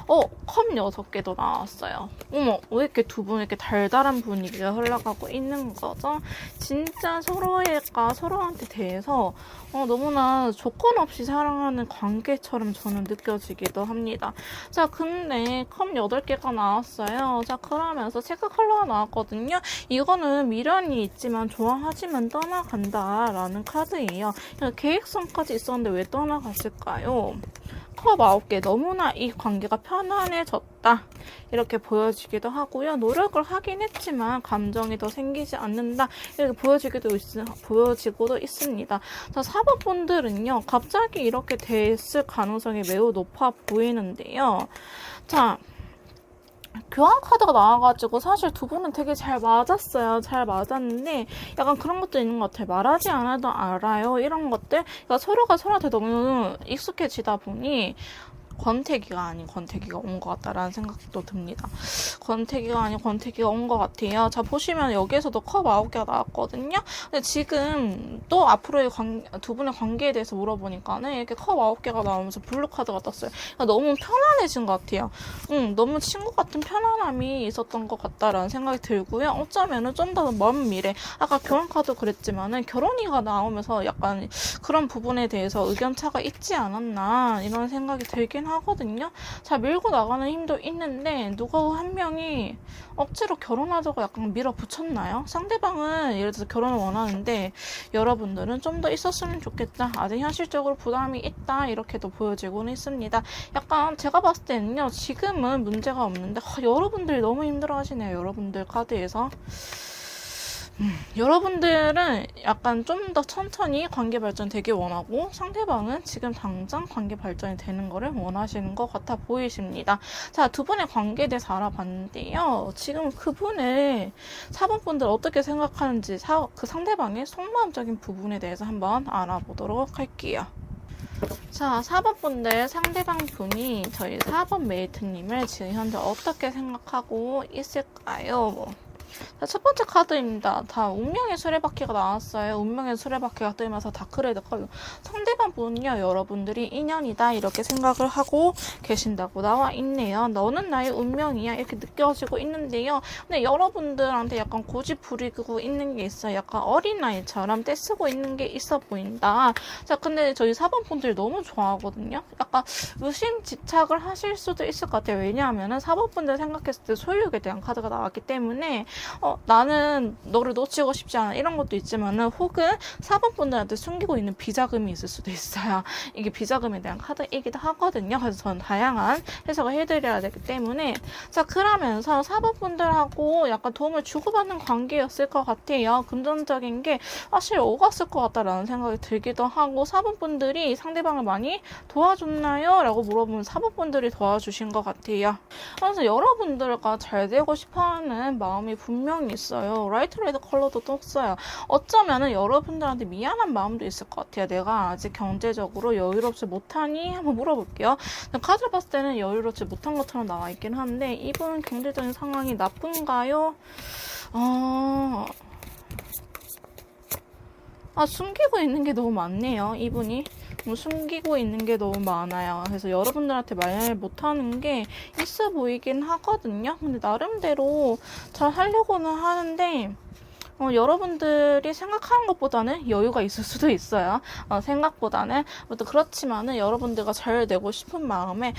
컵 6개도 나왔어요. 어머, 왜 이렇게 두 분 이렇게 달달한 분위기가 흘러가고 있는 거죠? 진짜 서로한테 대해서 너무나 조건 없이 사랑하는 관계처럼 저는 느껴지기도 합니다. 자, 근데 컵 8개가 나왔어요. 자, 그러면서 체크 컬러가 나왔거든요. 이거는 미련이 있지만 좋아하지만 떠나간다라는 카드예요. 계획성까지 있었는데 왜 떠나갔을까요? 컵 9개, 너무나 이 관계가 편안해졌다 이렇게 보여지기도 하고요. 노력을 하긴 했지만 감정이 더 생기지 않는다 이렇게 보여지고도 있습니다. 자, 4번 분들은요, 갑자기 이렇게 됐을 가능성이 매우 높아 보이는데요. 자, 교환 카드가 나와가지고 사실 두 분은 되게 잘 맞았어요. 잘 맞았는데 약간 그런 것도 있는 것 같아요. 말하지 않아도 알아요. 이런 것들. 그러니까 서로가 서로한테 너무 익숙해지다 보니 권태기가 아닌 권태기가 온 것 같다라는 생각도 듭니다. 권태기가 아닌 권태기가 온 것 같아요. 자, 보시면 여기에서도 컵 9개가 나왔거든요. 근데 지금 또 앞으로의 두 분의 관계에 대해서 물어보니까는 이렇게 컵 9개가 나오면서 블루 카드가 떴어요. 그러니까 너무 편안해진 것 같아요. 너무 친구 같은 편안함이 있었던 것 같다라는 생각이 들고요. 어쩌면은 좀 더 먼 미래, 아까 결혼 카드 그랬지만은 결혼이가 나오면서 약간 그런 부분에 대해서 의견차가 있지 않았나 이런 생각이 들긴 보이긴 하거든요. 자, 밀고 나가는 힘도 있는데 누가 한 명이 억지로 결혼하자고 약간 밀어붙였나요? 상대방은 예를 들어서 결혼을 원하는데 여러분들은 좀 더 있었으면 좋겠다. 아직 현실적으로 부담이 있다. 이렇게도 보여지고는 있습니다. 약간 제가 봤을 때는요. 지금은 문제가 없는데 여러분들이 너무 힘들어 하시네요. 여러분들 카드에서. 여러분들은 약간 좀 더 천천히 관계 발전 되게 원하고 상대방은 지금 당장 관계 발전이 되는 거를 원하시는 것 같아 보이십니다. 자, 두 분의 관계에 대해서 알아봤는데요. 지금 그분의 4번 분들 어떻게 생각하는지 그 상대방의 속마음적인 부분에 대해서 한번 알아보도록 할게요. 자, 4번 분들 상대방 분이 저희 4번 메이트님을 지금 현재 어떻게 생각하고 있을까요? 자, 첫 번째 카드입니다. 다 운명의 수레바퀴가 나왔어요. 운명의 수레바퀴가 뜨면서 다크레드 컬러. 상대방 분은요, 여러분들이 인연이다 이렇게 생각을 하고 계신다고 나와 있네요. 너는 나의 운명이야 이렇게 느껴지고 있는데요. 근데 여러분들한테 약간 고집 부리고 있는 게 있어요. 약간 어린아이처럼 떼쓰고 있는 게 있어 보인다. 자, 근데 저희 4번 분들이 너무 좋아하거든요. 약간 의심집착을 하실 수도 있을 것 같아요. 왜냐하면은 4번 분들 생각했을 때 소유욕에 대한 카드가 나왔기 때문에 나는 너를 놓치고 싶지 않아 이런 것도 있지만은 혹은 4번 분들한테 숨기고 있는 비자금이 있을 수도 있어요. 이게 비자금에 대한 카드이기도 하거든요. 그래서 저는 다양한 해석을 해드려야 되기 때문에 자, 그러면서 4번 분들하고 약간 도움을 주고받는 관계였을 것 같아요. 금전적인 게 사실 오갔을 것 같다라는 생각이 들기도 하고 4번 분들이 상대방을 많이 도와줬나요? 라고 물어보면 4번 분들이 도와주신 것 같아요. 그래서 여러분들과 잘 되고 싶어하는 마음이 분명히 있어요. 라이트 레드 컬러도 떴어요. 어쩌면은 여러분들한테 미안한 마음도 있을 것 같아요. 내가 아직 경제적으로 여유롭지 못하니? 한번 물어볼게요. 카드를 봤을 때는 여유롭지 못한 것처럼 나와 있긴 한데 이분 경제적인 상황이 나쁜가요? 숨기고 있는 게 너무 많네요. 이분이 숨기고 있는 게 너무 많아요. 그래서 여러분들한테 말 못하는 게 있어 보이긴 하거든요. 근데 나름대로 잘 하려고는 하는데 여러분들이 생각하는 것보다는 여유가 있을 수도 있어요. 생각보다는. 그렇지만은 여러분들과 잘 되고 싶은 마음에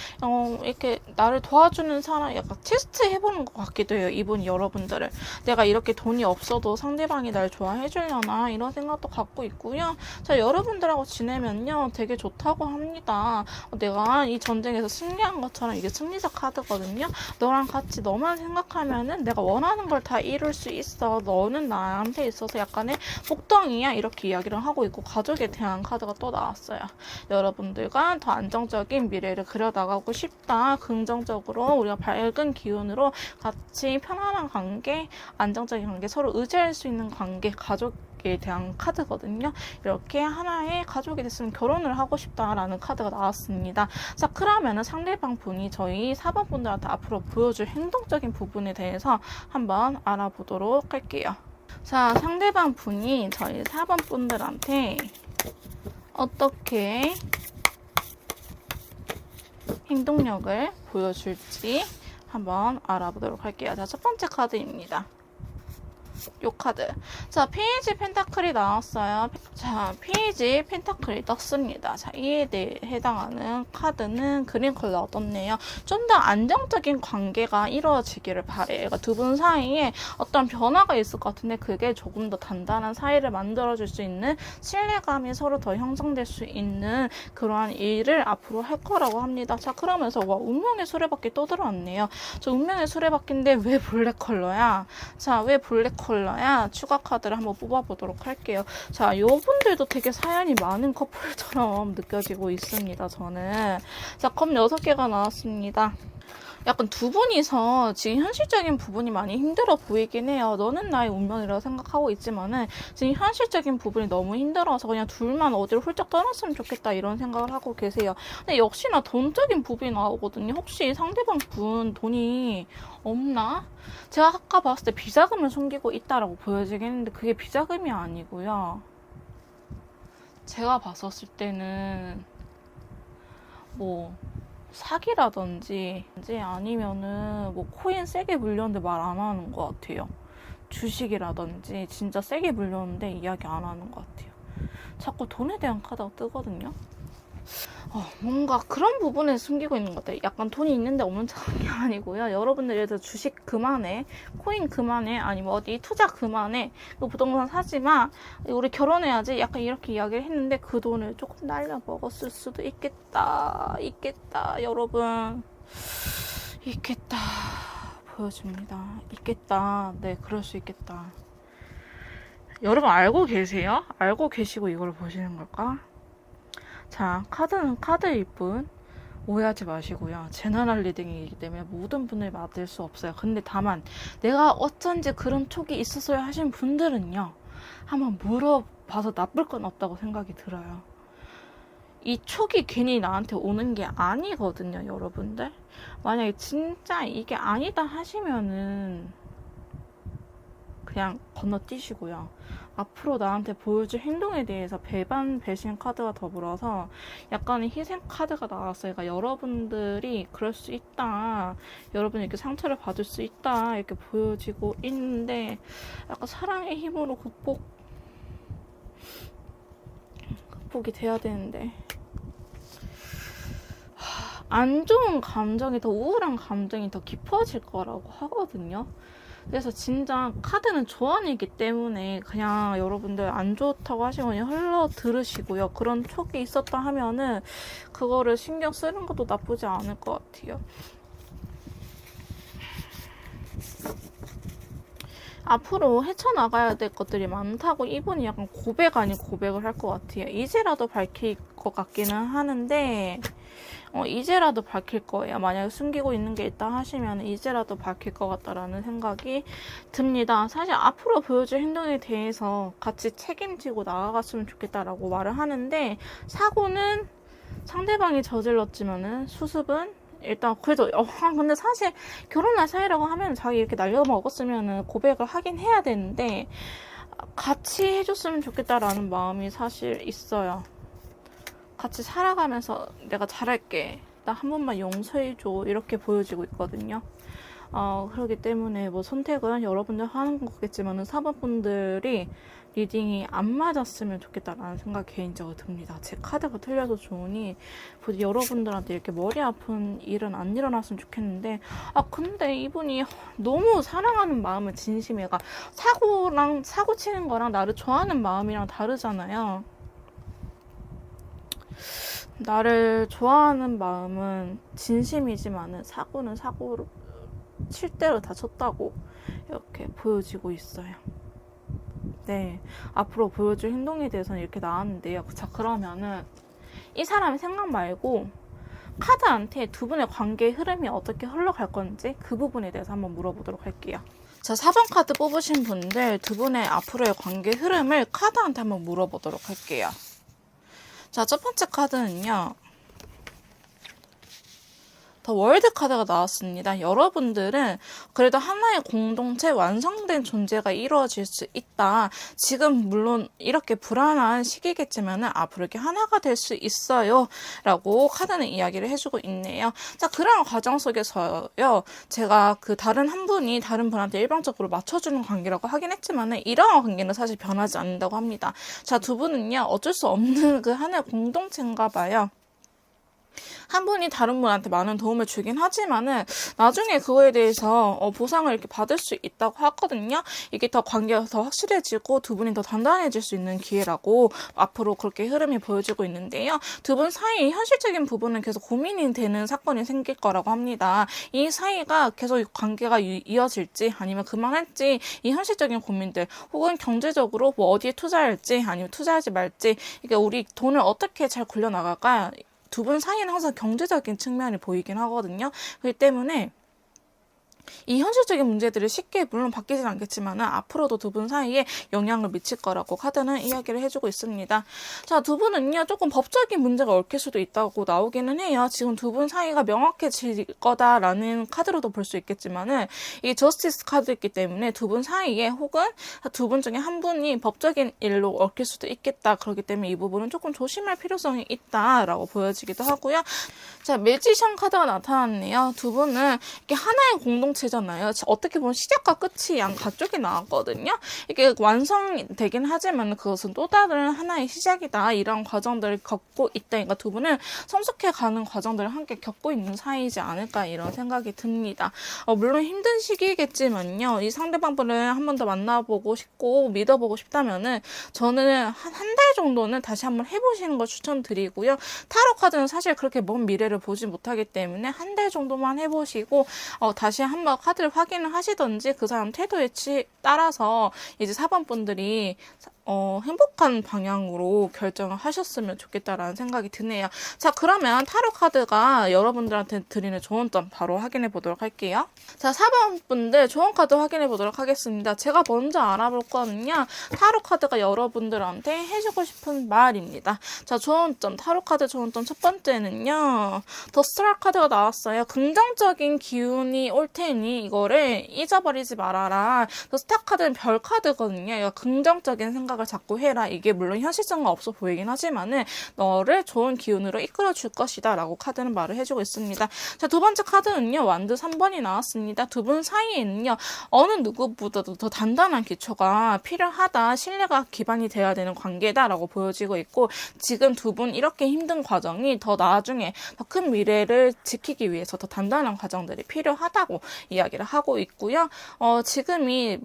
이렇게 나를 도와주는 사람 약간 테스트 해보는 것 같기도 해요. 이분 여러분들을. 내가 이렇게 돈이 없어도 상대방이 날 좋아해 주려나 이런 생각도 갖고 있고요. 자, 여러분들하고 지내면요 되게 좋다고 합니다. 내가 이 전쟁에서 승리한 것처럼 이게 승리자 카드거든요. 너랑 같이 너만 생각하면은 내가 원하는 걸 다 이룰 수 있어. 너는 나한테 있어서 약간의 복덩이야 이렇게 이야기를 하고 있고 가족에 대한 카드가 또 나왔어요. 여러분들과 더 안정적인 미래를 그려나가고 싶다. 긍정적으로 우리가 밝은 기운으로 같이 편안한 관계, 안정적인 관계, 서로 의지할 수 있는 관계, 가족에 대한 카드거든요. 이렇게 하나의 가족이 됐으면 결혼을 하고 싶다라는 카드가 나왔습니다. 자, 그러면은 상대방 분이 저희 4번 분들한테 앞으로 보여줄 행동적인 부분에 대해서 한번 알아보도록 할게요. 자, 상대방 분이 저희 4번 분들한테 어떻게 행동력을 보여줄지 한번 알아보도록 할게요. 자, 첫 번째 카드입니다. 요 카드. 자, 페이지 펜타클이 나왔어요. 자, 페이지 펜타클이 떴습니다. 자, 이에 대해 해당하는 카드는 그린 컬러가 떴네요. 좀 더 안정적인 관계가 이루어지기를 바래요. 그러니까 두 분 사이에 어떤 변화가 있을 것 같은데 그게 조금 더 단단한 사이를 만들어줄 수 있는 신뢰감이 서로 더 형성될 수 있는 그러한 일을 앞으로 할 거라고 합니다. 자, 그러면서 운명의 수레바퀴 또 들어왔네요. 저 운명의 수레바퀴인데 왜 블랙 컬러야? 자, 왜 블랙 컬러야? 추가 카드를 한번 뽑아보도록 할게요. 자, 요분들도 되게 사연이 많은 커플처럼 느껴지고 있습니다. 저는. 자, 컵 6개가 나왔습니다. 약간 두 분이서 지금 현실적인 부분이 많이 힘들어 보이긴 해요. 너는 나의 운명이라고 생각하고 있지만은 지금 현실적인 부분이 너무 힘들어서 그냥 둘만 어디로 훌쩍 떠났으면 좋겠다 이런 생각을 하고 계세요. 근데 역시나 돈적인 부분이 나오거든요. 혹시 상대방 분 돈이 없나? 제가 아까 봤을 때 비자금을 숨기고 있다라고 보여지긴 했는데 그게 비자금이 아니고요. 제가 봤었을 때는 사기라든지 아니면은 코인 세게 물렸는데 말 안 하는 것 같아요. 주식이라든지 진짜 세게 물렸는데 이야기 안 하는 것 같아요. 자꾸 돈에 대한 카드가 뜨거든요. 뭔가 그런 부분에 숨기고 있는 것 같아요. 약간 돈이 있는데 없는 척이 아니고요. 여러분들 예를 들어 주식 그만해, 코인 그만해, 아니면 어디 투자 그만해, 그 부동산 사지 마, 우리 결혼해야지, 약간 이렇게 이야기를 했는데 그 돈을 조금 날려 먹었을 수도 있겠다, 여러분. 있겠다. 보여줍니다. 있겠다. 네, 그럴 수 있겠다. 여러분 알고 계세요? 알고 계시고 이걸 보시는 걸까? 자, 카드는 카드일 뿐 오해하지 마시고요. 제너럴 리딩이기 때문에 모든 분을 맞을 수 없어요. 근데 다만 내가 어쩐지 그런 촉이 있었어야 하신 분들은요. 한번 물어봐서 나쁠 건 없다고 생각이 들어요. 이 촉이 괜히 나한테 오는 게 아니거든요, 여러분들. 만약에 진짜 이게 아니다 하시면은 그냥 건너뛰시고요. 앞으로 나한테 보여줄 행동에 대해서 배반, 배신 카드가 더불어서 약간의 희생 카드가 나왔어요. 그러니까 여러분들이 그럴 수 있다. 여러분이 이렇게 상처를 받을 수 있다. 이렇게 보여지고 있는데 약간 사랑의 힘으로 극복이 돼야 되는데 안 좋은 감정이 더 우울한 감정이 더 깊어질 거라고 하거든요. 그래서 진짜 카드는 조언이기 때문에 그냥 여러분들 안 좋다고 하시면 흘러 들으시고요. 그런 촉이 있었다 하면은 그거를 신경 쓰는 것도 나쁘지 않을 것 같아요. 앞으로 헤쳐나가야 될 것들이 많다고 이분이 약간 고백 아닌 고백을 할 것 같아요. 이제라도 밝힐 것 같기는 하는데 이제라도 밝힐 거예요. 만약에 숨기고 있는 게 있다 하시면 이제라도 밝힐 것 같다라는 생각이 듭니다. 사실 앞으로 보여줄 행동에 대해서 같이 책임지고 나아갔으면 좋겠다라고 말을 하는데 사고는 상대방이 저질렀지만은 수습은 일단 그래도 근데 사실 결혼할 사이라고 하면 자기 이렇게 날려먹었으면은 고백을 하긴 해야 되는데 같이 해줬으면 좋겠다라는 마음이 사실 있어요. 같이 살아가면서 내가 잘할게, 나 한 번만 용서해줘, 이렇게 보여지고 있거든요. 그렇기 때문에 뭐 선택은 여러분들 하는 거겠지만은 사모분들이 리딩이 안 맞았으면 좋겠다라는 생각 개인적으로 듭니다. 제 카드가 틀려서 좋으니 부디 여러분들한테 이렇게 머리 아픈 일은 안 일어났으면 좋겠는데 근데 이분이 너무 사랑하는 마음은 진심이가 사고 치는 거랑 나를 좋아하는 마음이랑 다르잖아요. 나를 좋아하는 마음은 진심이지만은 사고는 사고를 칠 대로 다 쳤다고 이렇게 보여지고 있어요. 네, 앞으로 보여줄 행동에 대해서는 이렇게 나왔는데요. 자, 그러면은 이 사람의 생각 말고 카드한테 두 분의 관계의 흐름이 어떻게 흘러갈 건지 그 부분에 대해서 한번 물어보도록 할게요. 자, 4번 카드 뽑으신 분들 두 분의 앞으로의 관계 흐름을 카드한테 한번 물어보도록 할게요. 자, 첫 번째 카드는요. 더 월드 카드가 나왔습니다. 여러분들은 그래도 하나의 공동체 완성된 존재가 이루어질 수 있다. 지금 물론 이렇게 불안한 시기겠지만은 앞으로 이렇게 하나가 될 수 있어요. 라고 카드는 이야기를 해주고 있네요. 자, 그런 과정 속에서요. 제가 그 다른 한 분이 다른 분한테 일방적으로 맞춰주는 관계라고 하긴 했지만은 이러한 관계는 사실 변하지 않는다고 합니다. 자, 두 분은요. 어쩔 수 없는 그 하나의 공동체인가 봐요. 한 분이 다른 분한테 많은 도움을 주긴 하지만은 나중에 그거에 대해서 보상을 이렇게 받을 수 있다고 하거든요. 이게 더 관계가 더 확실해지고 두 분이 더 단단해질 수 있는 기회라고 앞으로 그렇게 흐름이 보여지고 있는데요. 두 분 사이 현실적인 부분은 계속 고민이 되는 사건이 생길 거라고 합니다. 이 사이가 계속 관계가 이어질지 아니면 그만할지 이 현실적인 고민들 혹은 경제적으로 뭐 어디에 투자할지 아니면 투자하지 말지 이게 우리 돈을 어떻게 잘 굴려나갈까 두 분 사이는 항상 경제적인 측면이 보이긴 하거든요. 그렇기 때문에 이 현실적인 문제들이 쉽게 물론 바뀌진 않겠지만은 앞으로도 두 분 사이에 영향을 미칠 거라고 카드는 이야기를 해주고 있습니다. 자, 두 분은요 조금 법적인 문제가 얽힐 수도 있다고 나오기는 해요. 지금 두 분 사이가 명확해질 거다라는 카드로도 볼 수 있겠지만은 이 저스티스 카드이기 때문에 두 분 사이에 혹은 두 분 중에 한 분이 법적인 일로 얽힐 수도 있겠다. 그렇기 때문에 이 부분은 조금 조심할 필요성이 있다라고 보여지기도 하고요. 자, 매지션 카드가 나타났네요. 두 분은 이렇게 하나의 공동 공동체잖아요. 어떻게 보면 시작과 끝이 양 가쪽이 나왔거든요. 이게 완성되긴 하지만 그것은 또 다른 하나의 시작이다. 이런 과정들을 겪고 있다니까 두 분은 성숙해가는 과정들을 함께 겪고 있는 사이이지 않을까 이런 생각이 듭니다. 물론 힘든 시기겠지만요. 이 상대방분을 한 번 더 만나보고 싶고 믿어보고 싶다면은 저는 한 달 정도는 다시 한번 해보시는 걸 추천드리고요. 타로 카드는 사실 그렇게 먼 미래를 보지 못하기 때문에 한 달 정도만 해보시고 다시 한번 카드를 확인을 하시던지 그 사람 태도에 따라서 이제 4번 분들이 행복한 방향으로 결정을 하셨으면 좋겠다라는 생각이 드네요. 자, 그러면 타로 카드가 여러분들한테 드리는 좋은 점 바로 확인해 보도록 할게요. 자, 4번 분들 좋은 카드 확인해 보도록 하겠습니다. 제가 먼저 알아볼 거는요. 타로 카드가 여러분들한테 해주고 싶은 말입니다. 자, 좋은 점, 타로 카드 좋은 점 첫 번째는요. 더 스타 카드가 나왔어요. 긍정적인 기운이 올 테니 이거를 잊어버리지 말아라. 더 스타 카드는 별 카드거든요. 이거 긍정적인 생각을 자꾸 해라. 이게 물론 현실성은 없어 보이긴 하지만은 너를 좋은 기운으로 이끌어 줄 것이다 라고 카드는 말을 해주고 있습니다. 자, 두 번째 카드는요. 완드 3번이 나왔습니다. 두 분 사이에는요. 어느 누구보다도 더 단단한 기초가 필요하다. 신뢰가 기반이 돼야 되는 관계다 라고 보여지고 있고 지금 두 분 이렇게 힘든 과정이 더 나중에 더 큰 미래를 지키기 위해서 더 단단한 과정들이 필요하다고 이야기를 하고 있고요. 지금이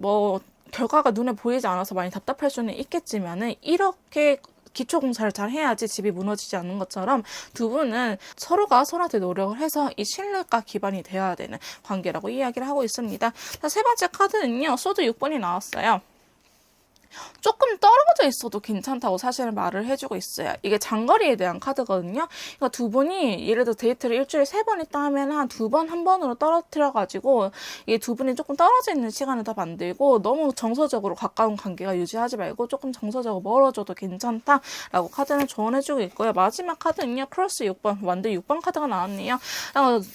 결과가 눈에 보이지 않아서 많이 답답할 수는 있겠지만은 이렇게 기초 공사를 잘 해야지 집이 무너지지 않는 것처럼 두 분은 서로가 서로한테 노력을 해서 이 신뢰가 기반이 되어야 되는 관계라고 이야기를 하고 있습니다. 자, 세 번째 카드는요. 소드 6번이 나왔어요. 조금 떨어져 있어도 괜찮다고 사실은 말을 해주고 있어요. 이게 장거리에 대한 카드거든요. 그러니까 두 분이 예를 들어 데이트를 일주일에 3번 있다 하면 한 2번, 1번으로 떨어뜨려가지고 이게 두 분이 조금 떨어져 있는 시간을 더 만들고 너무 정서적으로 가까운 관계가 유지하지 말고 조금 정서적으로 멀어져도 괜찮다라고 카드는 조언해주고 있고요. 마지막 카드는요. 크로스 6번, 완드 6번 카드가 나왔네요.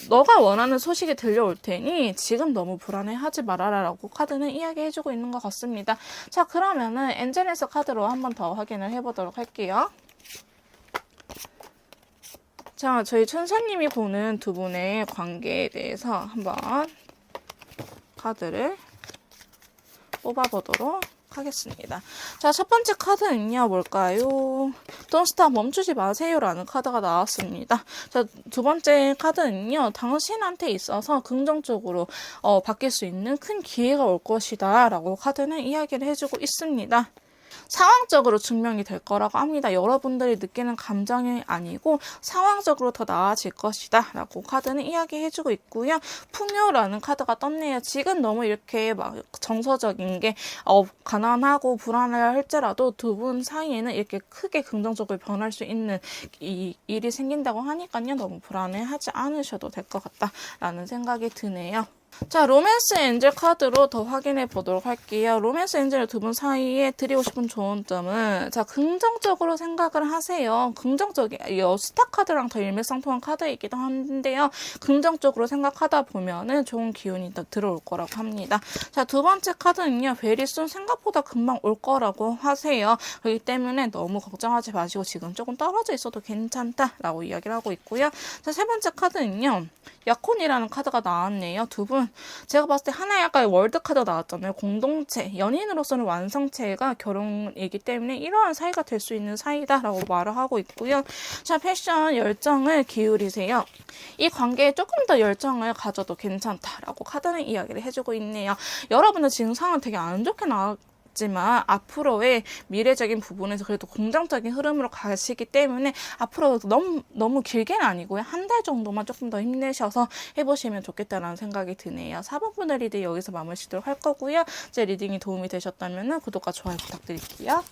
너가 원하는 소식이 들려올 테니 지금 너무 불안해하지 말아라 라고 카드는 이야기해주고 있는 것 같습니다. 자, 그러면 는 엔젤리스 카드로 한 번 더 확인을 해보도록 할게요. 자, 저희 천사님이 보는 두 분의 관계에 대해서 한번 카드를 뽑아보도록 하겠습니다. 자, 첫 번째 카드는요, 뭘까요? Don't stop, 멈추지 마세요라는 카드가 나왔습니다. 자, 두 번째 카드는요, 당신한테 있어서 긍정적으로 바뀔 수 있는 큰 기회가 올 것이다 라고 카드는 이야기를 해주고 있습니다. 상황적으로 증명이 될 거라고 합니다. 여러분들이 느끼는 감정이 아니고 상황적으로 더 나아질 것이다 라고 카드는 이야기해주고 있고요. 풍요라는 카드가 떴네요. 지금 너무 이렇게 막 정서적인 게 가난하고 불안할 할지라도 두 분 사이에는 이렇게 크게 긍정적으로 변할 수 있는 이 일이 생긴다고 하니까요. 너무 불안해하지 않으셔도 될 것 같다라는 생각이 드네요. 자, 로맨스 엔젤 카드로 더 확인해 보도록 할게요. 로맨스 엔젤 두 분 사이에 드리고 싶은 좋은 점은 자, 긍정적으로 생각을 하세요. 긍정적인 스타 카드랑 더 일맥상통한 카드이기도 한데요. 긍정적으로 생각하다 보면은 좋은 기운이 더 들어올 거라고 합니다. 자, 두 번째 카드는요. 베리순 생각보다 금방 올 거라고 하세요. 그렇기 때문에 너무 걱정하지 마시고 지금 조금 떨어져 있어도 괜찮다라고 이야기를 하고 있고요. 자, 세 번째 카드는요. 약혼이라는 카드가 나왔네요. 두 분 제가 봤을 때 하나의 약간 월드 카드 나왔잖아요. 공동체, 연인으로서는 완성체가 결혼이기 때문에 이러한 사이가 될 수 있는 사이다라고 말을 하고 있고요. 자, 패션 열정을 기울이세요. 이 관계에 조금 더 열정을 가져도 괜찮다라고 카드는 이야기를 해주고 있네요. 여러분은 지금 상황 되게 안 좋게 지만 앞으로의 미래적인 부분에서 그래도 긍정적인 흐름으로 가시기 때문에 앞으로 너무 길게는 아니고요. 한 달 정도만 조금 더 힘내셔서 해보시면 좋겠다라는 생각이 드네요. 4번 분의 리딩 여기서 마무리 짓도록 할 거고요. 제 리딩이 도움이 되셨다면 구독과 좋아요 부탁드릴게요.